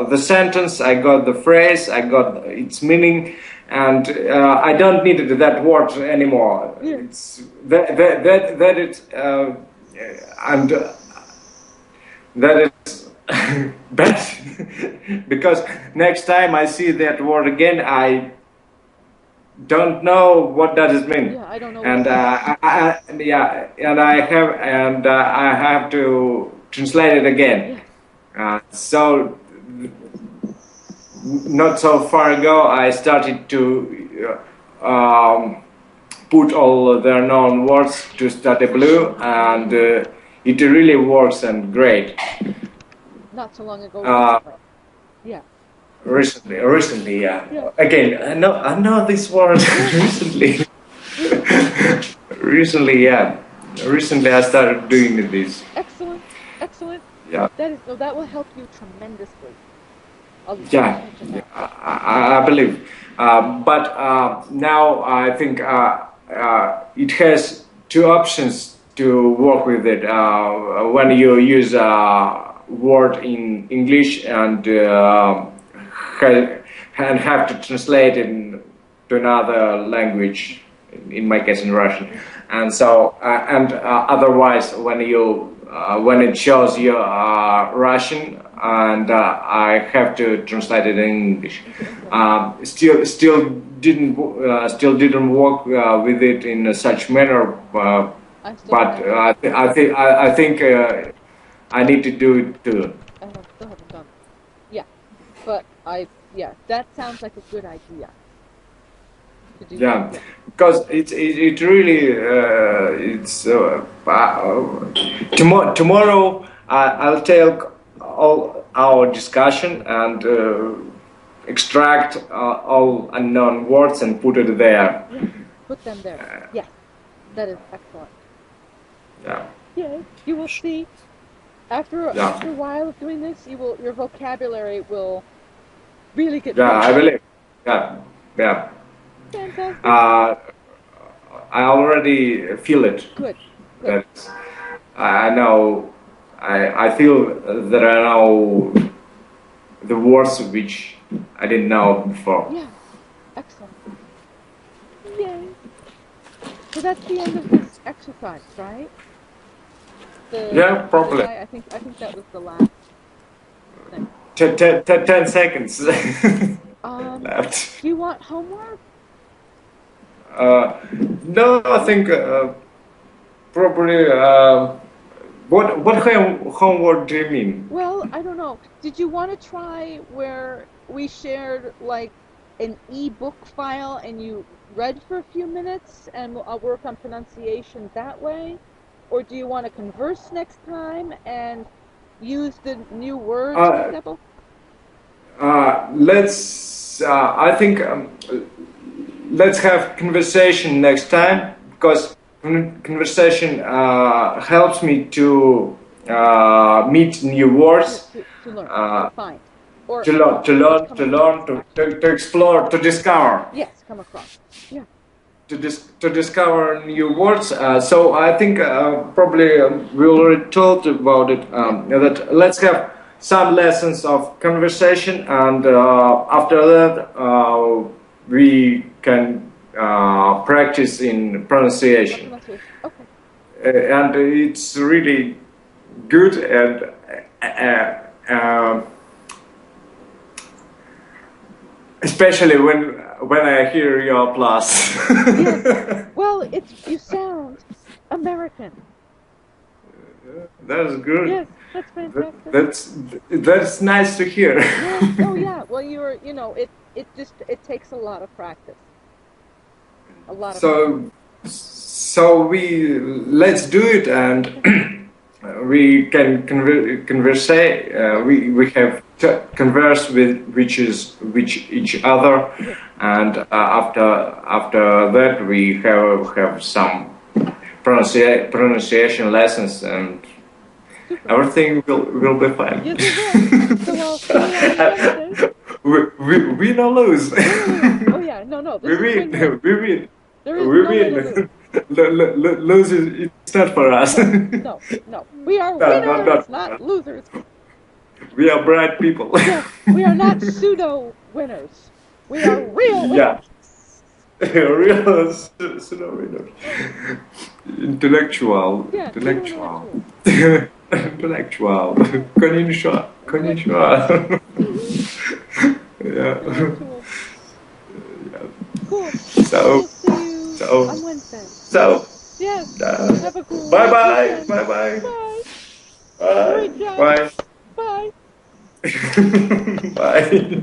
the sentence, I got the phrase, I got its meaning, and I don't need that word anymore. Yeah. It's that it's and that is bad because next time I see that word again, I don't know what does it mean. Yeah, I don't know. And I have to translate it again. So not so far ago, I started to put all their known words to study blue, and it really works and great. Not so long ago. Yeah. Recently, yeah. Again, I know this word recently. Recently, yeah. Recently, I started doing this. Excellent. Yeah. That will help you tremendously. Yeah, I believe. But now I think it has two options to work with it. When you use a word in English and have to translate it to another language, in my case in Russian, and so otherwise when it shows you Russian and I have to translate it in English. Still didn't work with it in such manner, but I think I need to do it too. I still haven't done it. Yeah, but that sounds like a good idea. Yeah, because it really tomorrow I'll take all our discussion and extract all unknown words and put it there. Yeah, put them there. Yes, that is excellent. Yeah. Yeah, you will see. After a while of doing this, your vocabulary will really get better. I believe. Yeah. Fantastic. I already feel it. Good. I know. I feel that I know the words which I didn't know before. Yeah. Excellent. Yay. So that's the end of this exercise, right? Probably. I think that was the last thing. 10 seconds left. Do you want homework? No, I think probably. What homework do you mean? Well, I don't know. Did you want to try where we shared like an e-book file and you read for a few minutes and I'll work on pronunciation that way? Or do you want to converse next time and use the new words, for example? I think let's have conversation next time, because conversation helps me to meet new words, to learn, to find, or to learn, to explore, to discover. Yes, come across. Yeah. To discover new words. So I think probably we already talked about it. That let's have some lessons of conversation, and after that we can practice in pronunciation. Okay. And it's really good, and especially when I hear your applause. Yes. Well, you sound American. That's good. Yes, that's fantastic. That's nice to hear. Yes. Oh yeah. Well, it takes a lot of practice. So let's do it, and we can converse. We have to converse with each other, and after that we have some pronunciation lessons, and everything will be fine. Yes, it will. We no lose. Oh yeah, no. We win. There is no way to lose. Lose it's not for us. No. We are winners, not losers. We are bright people. Yes, we are not pseudo winners. We are real winners. Yeah. Real pseudo winners. Intellectual. Yeah, intellectual. Intellectual. Konnichiwa. Yeah. Cool. So on Wednesday. So yes. Have a cool bye. Bye. Bye. Great job. Bye. Bye. Bye.